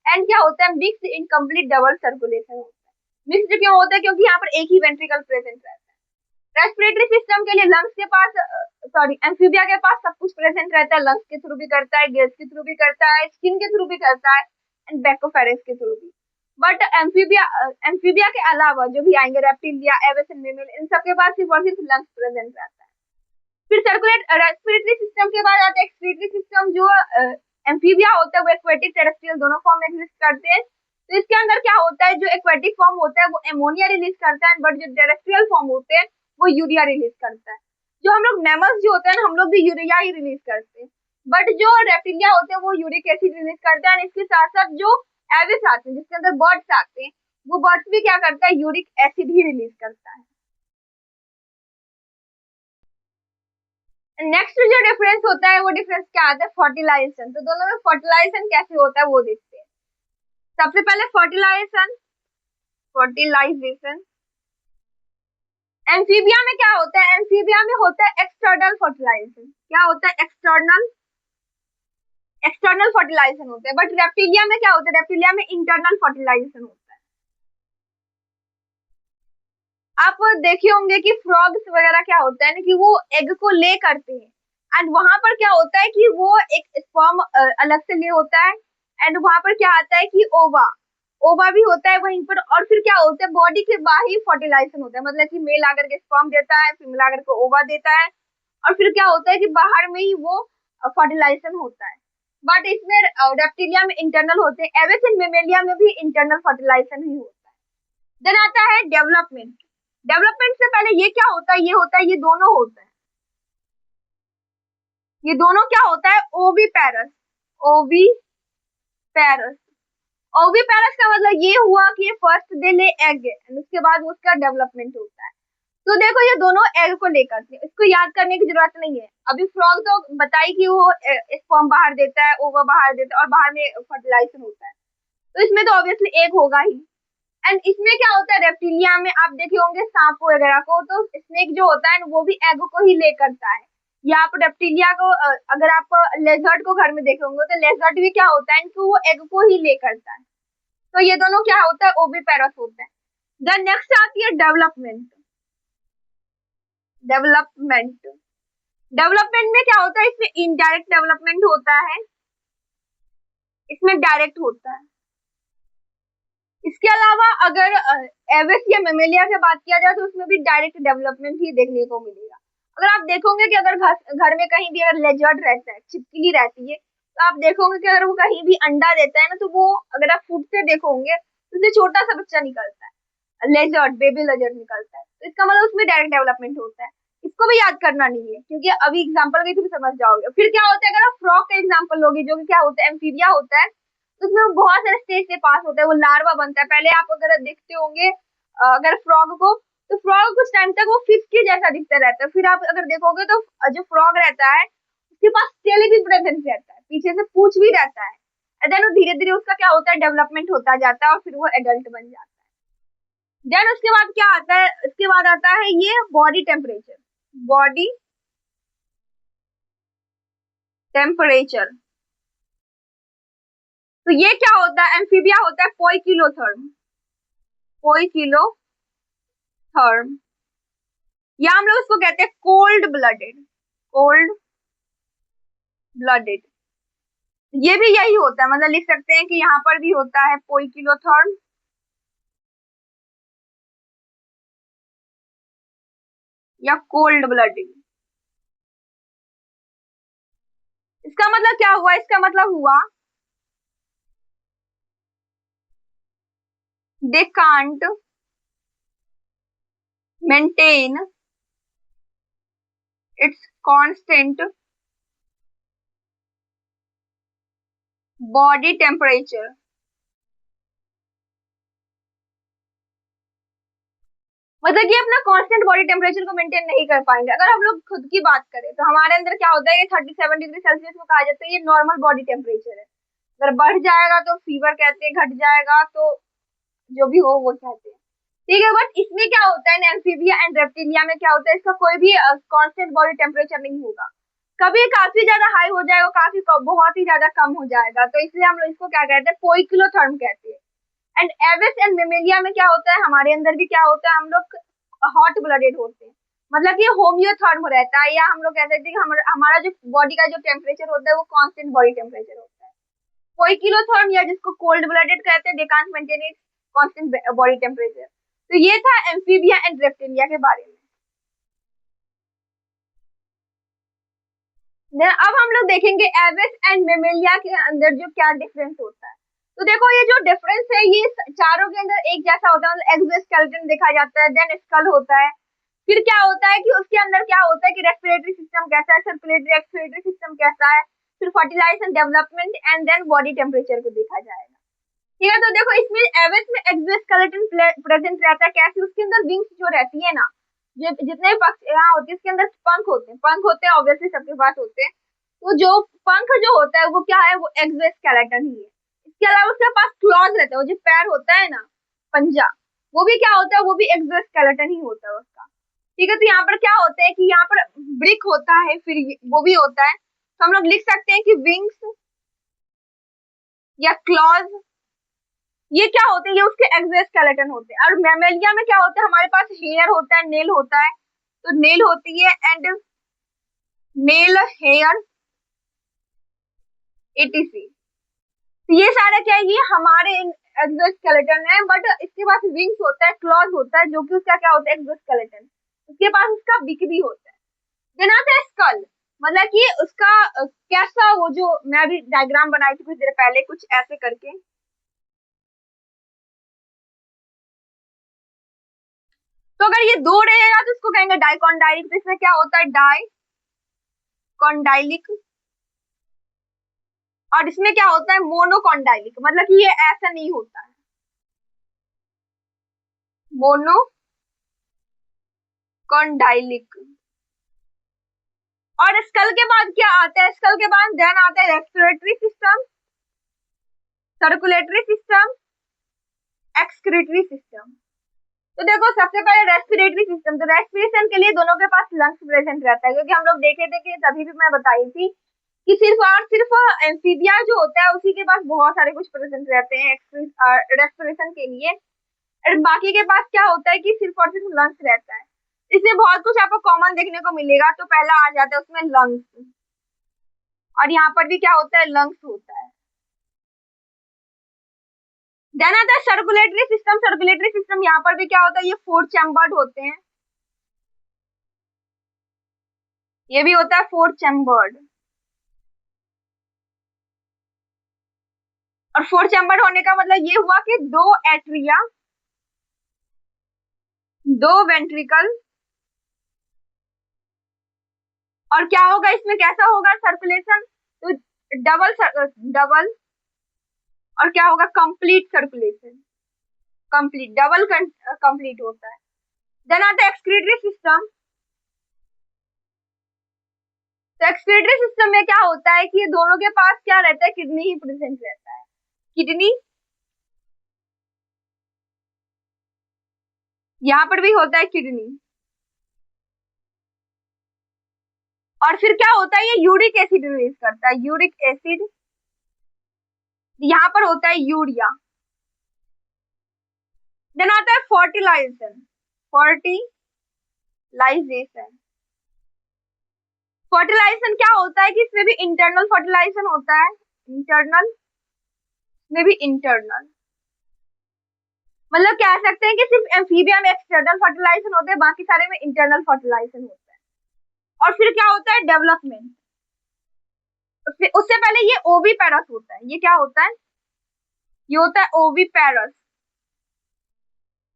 एंड क्या होता है, मिक्स इनकम्प्लीट डबल सर्कुलेशन होता है। मिक्स्ड क्यों होता है, क्योंकि यहाँ पर एक ही वेंट्रिकल प्रेजेंट रहता है। रेस्पिरेटरी सिस्टम के लिए लंग्स के पास, सॉरी एम्फीबिया के पास सब कुछ प्रेजेंट रहता है, लंग्स के थ्रू भी करता है, गिल्स के थ्रू भी करता है, स्किन के थ्रू भी करता है, एंड बेकोफेरेंस के थ्रू भी। बट एम्फीबिया के अलावा जो भी आएंगे, रेप्टिलिया, एविस एंड मेमल, इन सबके पास सिर्फ और सिर्फ लंग्स प्रेजेंट रहता है। फिर रेस्पिरेटरी सिस्टम के बाद आता है एक्सक्रीटरी सिस्टम। जो एम्फीबिया होता है वो एक्वेटिक, टेरेस्ट्रियल दोनों फॉर्म में एग्जिस्ट करते हैं। तो इसके अंदर क्या होता है, जो एक्वेटिक फॉर्म होता है वो एमोनिया रिलीज करता है, बट जो टेरेस्ट्रियल फॉर्म होते हैं वो यूरिया रिलीज करता है। जो हम लोग मैमल्स जो होते हैं हम लोग भी यूरिया ही रिलीज करते हैं, बट जो रेप्टिलिया होते हैं वो यूरिक एसिड रिलीज करता है। इसके साथ साथ जो एविस आते हैं जिसके अंदर बर्ड्स आते हैं, वो बर्ड्स भी क्या करता है, यूरिक एसिड ही रिलीज करता है। नेक्स्ट जो डिफरेंस होता है वो डिफरेंस क्या आता है, फर्टिलाइजेशन। तो दोनों में फर्टिलाइजेशन कैसे होता है वो देखते हैं। सबसे पहले फर्टिलाइजेशन, फर्टिलाइजेशन एम्फीबिया में क्या होता है, एम्फीबिया में होता है एक्सटर्नल फर्टिलाइजेशन। क्या होता है, एक्सटर्नल, एक्सटर्नल फर्टिलाइजेशन होता है। बट रेप्टिलिया में क्या होता है, रेप्टिलिया में इंटरनल फर्टिलाइजेशन होता है। आप देखे होंगे कि फ्रॉग्स वगैरह क्या होता है ना कि वो एग को ले करते हैं, एंड वहां पर क्या होता है कि वो एक स्पर्म अलग से ले होता है, एंड वहां पर क्या आता है कि ओवा, ओवा भी होता है वहीं पर। और फिर क्या होता है, बॉडी के बाहर ही फर्टिलाइजेशन होता है, मतलब कि मेल आकर के स्पर्म देता है, फीमेल आकर के ओवा देता है, और फिर क्या होता है कि बाहर में ही वो फर्टिलाइजेशन होता है। बट इसमें रेप्टिलिया में इंटरनल होते हैं, एविस एंड मेमेलिया में भी इंटरनल फर्टिलाइजेशन ही होता है। देन आता है डेवलपमेंट। डेवलपमेंट से पहले ये क्या होता है, ये होता है, ये दोनों होता है, ये दोनों क्या होता है, ओवीपेरस, ओवीपेरस। ओवीपेरस का मतलब ये हुआ कि ये फर्स्ट दे ले एग एंड उसके बाद उसका डेवलपमेंट होता है। तो देखो ये दोनों एग को लेकर के, इसको याद करने की जरूरत नहीं है। अभी फ्रॉग तो बताई कि वो स्पर्म बाहर देता है, ओवा बाहर देता है, और बाहर में फर्टिलाइजेशन होता है, तो इसमें तो ऑब्वियसली एग होगा ही। एंड इसमें क्या होता है, रेप्टिलिया में आप देखे होंगे सांप वगैरह को, तो स्नेक जो होता है वो भी एग को ही ले करता है। या आप रेप्टिलिया को अगर आप लेजर्ड को घर में देखे होंगे तो लेजर्ड भी क्या होता है कि वो एग को ही ले करता है। तो ये दोनों क्या होता है, ओविपेरस होते हैं। देन नेक्स्ट आती है डेवलपमेंट। डेवलपमेंट डेवलपमेंट में क्या होता है, इसमें इनडायरेक्ट डेवलपमेंट होता है, इसमें डायरेक्ट होता है। इसके अलावा अगर एविस या मेमेलिया से बात किया जाए तो उसमें भी डायरेक्ट डेवलपमेंट ही देखने को मिलेगा। अगर आप देखोगे कि अगर घर में कहीं भी अगर लेजर्ड रहता है, छिपकली रहती है, तो आप देखोगे कि अगर वो कहीं भी अंडा देता है ना, तो वो अगर आप फूट से देखोगे तो उससे छोटा सा बच्चा निकलता है, लेजर्ड, बेबी लेजर्ड निकलता है। तो इसका मतलब उसमें डायरेक्ट डेवलपमेंट होता है। इसको भी याद करना नहीं है क्योंकि अभी एग्जाम्पल के थ्रू समझ जाओगे। फिर क्या होता है, अगर आप फ्रॉग का एग्जाम्पल लोगे जो कि क्या होता है, एम्फीबिया होता है, तो उसमें बहुत सारे स्टेज से पास होता है, वो लार्वा बनता है। पहले आप अगर देखते होंगे अगर फ्रॉग को, तो फ्रॉग कुछ टाइम तक वो फिश के जैसा दिखता रहता है। फिर आप अगर देखोगे तो जो फ्रॉग रहता है उसके पास टेल भी प्रेजेंट रहता है, पीछे से पूंछ भी रहता है। एंड देन धीरे धीरे उसका क्या होता है, डेवलपमेंट होता जाता है और फिर वो एडल्ट बन जाता है। देन उसके बाद क्या आता है, इसके बाद आता है ये बॉडी टेम्परेचर। बॉडी टेम्परेचर, तो ये क्या होता है, एम्फीबिया होता है पोइकिलोथर्म। पोइकिलोथर्म, या हम लोग उसको कहते हैं कोल्ड ब्लडेड। कोल्ड ब्लडेड, ये भी यही होता है, मतलब लिख सकते हैं कि यहाँ पर भी होता है पोइकिलोथर्म या कोल्ड ब्लडेड। इसका मतलब क्या हुआ, इसका मतलब हुआ they can't maintain its constant body temperature। मतलब कि अपना कांस्टेंट बॉडी टेम्परेचर को मेंटेन नहीं कर पाएंगे। अगर हम लोग खुद की बात करें तो हमारे अंदर क्या होता है, ये 37 डिग्री सेल्सियस में कहा जाता है ये नॉर्मल बॉडी टेम्परेचर है। अगर बढ़ जाएगा तो फीवर कहते हैं, घट जाएगा तो जो भी हो वो कहते हैं, ठीक है। बट इसमें क्या होता है, एम्फीबिया एंड रेप्टिलिया में क्या होता है, इसका कोई भी कांस्टेंट बॉडी टेम्परेचर नहीं होगा। कभी काफी ज्यादा हाई हो जाएगा, काफी बहुत ही ज्यादा कम हो जाएगा। तो इसलिए हम लोग इसको क्या कहते हैं, पोइकिलोथर्म कहते हैं। एंड एविस एंड मेमेलिया में क्या होता है, हमारे अंदर भी क्या होता है, हम लोग हॉट ब्लडेड होते हैं, मतलब कि होम्योथर्म रहता है, या हम लोग कह सकते हैं कि हमारा जो बॉडी का जो टेम्परेचर होता है वो कांस्टेंट बॉडी टेम्परेचर होता है। पोइकिलोथर्म या जिसको कोल्ड ब्लडेड कहते हैं, they can't maintain it constant body temperature. तो ये था एम्फीबिया एंड रेप्टिलिया के बारे में। अब हम लोग देखेंगे एविस एंड मेमेलिया के अंदर जो क्या डिफरेंस होता है। तो देखो ये जो डिफरेंस है ये चारों के अंदर एक जैसा होता है, मतलब एक्सोस्केलेटन देखा जाता है, देन स्कल होता है। फिर क्या होता है कि उसके अंदर क्या होता है कि रेस्पिरेटरी सिस्टम कैसा है, सर्कुलेटरी एक्सक्रीटरी सिस्टम कैसा है, फिर fertilisation, development and then body temperature को देखा जाएगा, ठीक है। तो देखो इसमें एविस में एक्सोस्केलेटन प्रेजेंट रहता है, कैसे, उसके अंदर विंग्स जो रहती है ना, जो जितने भी पक्षी यहाँ होते हैं इसके अंदर पंख होते हैं, पंख होते हैं, ऑब्वियसली सबके पास होते हैं। तो जो पंख जो होता है वो क्या है, वो एक्सोस्केलेटन ही है। इसके अलावा उसके पास क्लॉज रहता है, वो जो पैर होता है ना, पंजा, वो भी क्या होता है, वो भी एक्सोस्केलेटन ही होता है उसका, ठीक है। तो यहाँ पर क्या होता है कि यहाँ पर ब्रिक होता है, फिर वो भी होता है। तो हम लोग लिख सकते हैं कि विंग्स या क्लॉज, ये क्या होते हैं, ये उसके एक्सोस्केलेटन होते हैं। और मैमेलिया में क्या होता है, हमारे पास हेयर होता है, नेल होता है, तो नेल होती है एंड नेल, हेयर, एटीसी। ये सारे क्या है, ये हमारे एक्सोस्केलेटन है। बट इसके पास विंग्स होता है, क्लॉज होता है, जो कि उसका क्या होता है, एक्सोस्केलेटन। उसके पास उसका बिक भी होता है। देन आता है स्कल, मतलब कि उसका कैसा, वो जो मैं अभी डायग्राम बनाई थी कुछ देर पहले, कुछ ऐसे करके। तो अगर ये दो रहेगा तो उसको कहेंगे डाइकॉन्डाइलिक। तो इसमें क्या होता है, डाइकॉन्डाइलिक। और इसमें क्या होता है, मोनोकॉन्डाइलिक, मतलब कि ये ऐसा नहीं होता है, मोनोकॉन्डाइलिक। और स्कल के बाद क्या आता है, स्कल के बाद देन आता है respiratory system, circulatory system excretory system. तो देखो सबसे पहले रेस्पिरेटरी सिस्टम, तो रेस्पिरेशन के लिए दोनों के पास लंग्स प्रेजेंट रहता है, क्योंकि हम लोग देखे थे कि तभी भी मैं बताई थी कि सिर्फ और सिर्फ एम्फीबिया जो होता है उसी के पास बहुत सारे कुछ प्रेजेंट रहते हैं रेस्पिरेशन के लिए, और बाकी के पास क्या होता है कि सिर्फ और सिर्फ लंग्स रहता है। इसमें बहुत कुछ आपको कॉमन देखने को मिलेगा। तो पहला आ जाता है उसमें लंग्स, और यहाँ पर भी क्या होता है, लंग्स होता है। देन आता है सर्कुलेटरी सिस्टम। सर्कुलेटरी सिस्टम यहाँ पर भी क्या होता है, ये 4 चैम्बर्ड होते हैं, ये भी होता है 4 चैम्बर्ड। और 4 चैम्बर्ड होने का मतलब ये हुआ कि 2 एट्रिया, 2 वेंट्रिकल, और क्या होगा इसमें, कैसा होगा सर्कुलेशन, तो डबल डबल, और क्या होगा, complete circulation, complete double complete होता है। देन आता है एक्सक्रीटरी सिस्टम। तो एक्सक्रीटरी सिस्टम में क्या होता है कि ये दोनों के पास क्या रहता है, किडनी ही प्रेजेंट रहता है, किडनी। यहाँ पर भी होता है किडनी। और फिर क्या होता है, ये यूरिक एसिड रिलीज करता है, यूरिक एसिड। यहाँ पर होता है यूरिया। देन आता है फर्टिलाइजेशन। फर्टिलाइजेशन, फर्टिलाइजेशन क्या होता है कि इसमें भी इंटरनल फर्टिलाइजेशन होता है, इंटरनल में भी इंटरनल, मतलब कह सकते हैं कि सिर्फ एम्फीबिया में एक्सटर्नल फर्टिलाइजेशन होते हैं, बाकी सारे में इंटरनल फर्टिलाइजेशन होता है। और फिर क्या होता है, डेवलपमेंट। उससे पहले ये ओवीपेरस होता है, ये क्या होता है, ये होता है ओवीपेरस,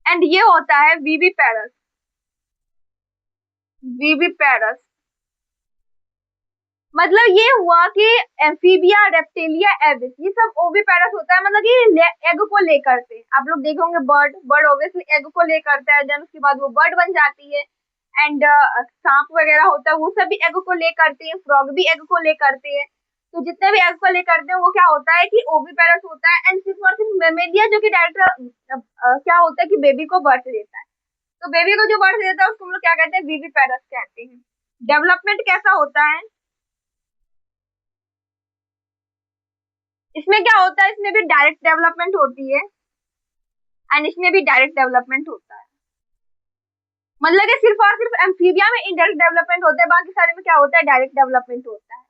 एंड ये होता है वीवीपेरस। वीवीपेरस मतलब ये हुआ कि एम्फीबिया, रेप्टिलिया, एबिस, ये सब ओवीपेरस होता है, मतलब कि एग को ले करते हैं। आप लोग देखे होंगे बर्ड, बर्ड ऑब्वियसली एग को ले करता है, देन उसके बाद वो बर्ड बन जाती है। एंड सांप वगैरह होता है वो सब भी एग को ले करते हैं, फ्रॉग भी एग को ले करते हैं। तो जितने भी एग को ले करते हैं वो क्या होता है कि ओवीपेरस होता है। एंड सिर्फ और सिर्फ मेमेलिया जो कि डायरेक्ट क्या होता है कि बेबी को बर्थ देता है, तो बेबी को जो बर्थ देता है उसको हम लोग क्या कहते हैं, वीवीपेरस कहते हैं। डेवलपमेंट कैसा होता है, इसमें क्या होता है, इसमें भी डायरेक्ट डेवलपमेंट होती है, एंड इसमें भी डायरेक्ट डेवलपमेंट होता है। मतलब कि सिर्फ और सिर्फ एम्फीबिया में इनडायरेक्ट डेवलपमेंट होता है, बाकी सारे में क्या होता है, डायरेक्ट डेवलपमेंट होता है।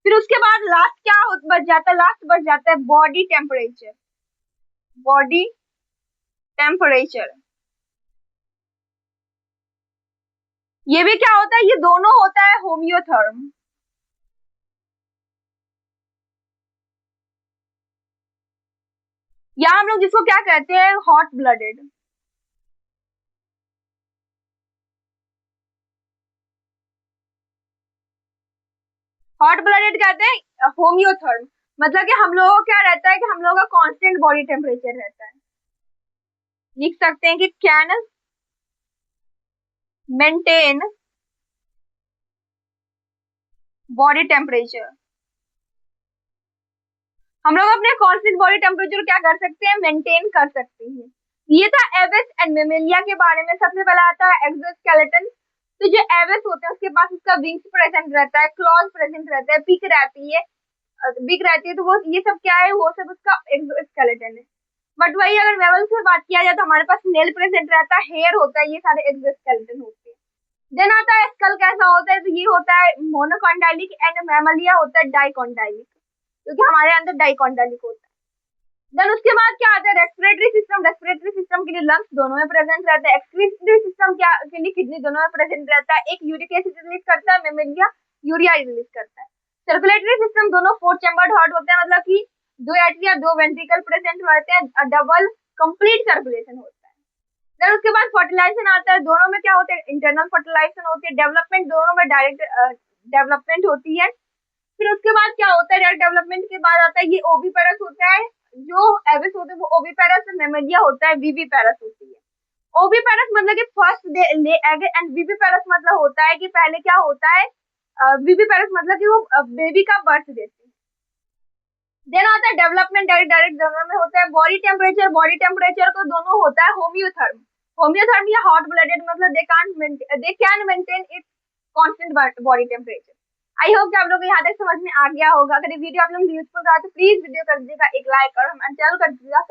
फिर उसके बाद लास्ट क्या बच जाता है, लास्ट बच जाता है बॉडी टेम्परेचर। बॉडी टेम्परेचर, ये भी क्या होता है, ये दोनों होता है होम्योथर्म। या हम लोग जिसको क्या कहते हैं, हॉट ब्लडेड। हॉट ब्लडेड कहते हैं होम्योथर्म, मतलब कि हम लोगों को क्या रहता है कि हम लोगों का कांस्टेंट बॉडी टेम्परेचर रहता है। लिख सकते हैं कि कैन मेंटेन बॉडी टेम्परेचर। हम लोग अपने कांस्टेंट बॉडी टेम्परेचर क्या कर सकते हैं, मेंटेन कर सकते हैं। ये था एविस एंड मेमेलिया के बारे में। सबसे पहला आता है एक्सोस्केलेटन। तो जो एविस होते हैं उसके पास उसका विंग्स प्रेजेंट रहता है, क्लॉज प्रेजेंट रहता है, पिक रहती है, बिग रहती है। तो वो ये सब क्या है, वो सब उसका एक्सोस्केलेटन है। बट वही अगर मैमल से बात किया जाए तो हमारे पास नेल प्रेजेंट रहता है, हेयर होता है, ये सारे एक्सोस्केलेटन होते हैं। देन आता है स्कल कैसा होता है, तो ये होता है मोनोकॉन्डाइलिक, एंड मैमलिया होता है डाइकॉन्डाइलिक, क्योंकि हमारे अंदर डाइकॉन्डाइलिक होता है। देन उसके बाद क्या आता है, रेस्पिरेटरी सिस्टम। रेस्पिरेटरी सिस्टम के लिए लंग्स दोनों में प्रेजेंट रहता है। एक्सक्रीटरी सिस्टम क्या के लिए किडनी दोनों में प्रेजेंट रहता है। एक यूरिक एसिड रिलीज करता है, मेमेलिया यूरिया रिलीज करता है। सर्कुलेटरी सिस्टम दोनों 4 चैम्बर्ड हार्ट होते हैं, मतलब कि 2 एट्रिया 2 वेंट्रिकल प्रेजेंट रहते हैं, डबल कंप्लीट सर्कुलेशन होता है। देन उसके बाद फर्टिलाइजेशन आता है, दोनों में क्या होता है, इंटरनल फर्टिलाइजेशन होती है। डेवलपमेंट दोनों में डायरेक्ट डेवलपमेंट होती है। फिर उसके बाद क्या होता है, डायरेक्ट डेवलपमेंट के बाद आता है ये ओविपेरस होता है, जो एविस होते हैं वो ओविपेरस, मेमेलिया होता है विविपेरस होती है। ओविपेरस मतलब कि फर्स्ट ले एग, एंड विविपेरस मतलब होता है कि पहले क्या होता है, विविपेरस मतलब कि वो बेबी का बर्थ देते हैं। देन आता है डेवलपमेंट, डायरेक्ट डायरेक्ट दोनों में होता है। बॉडी टेम्परेचर को दोनों होता है होम्योथर्म। होम्योथर्म या हॉट ब्लडेड मतलब they can maintain it constant body temperature. I hope कि आप लोग को यहाँ तक समझ में आ गया होगा। अगर ये वीडियो आप लोग यूजफुल रहा तो प्लीज वीडियो कर दीजिएगा एक लाइक और हमारे चैनल कर दीजिएगा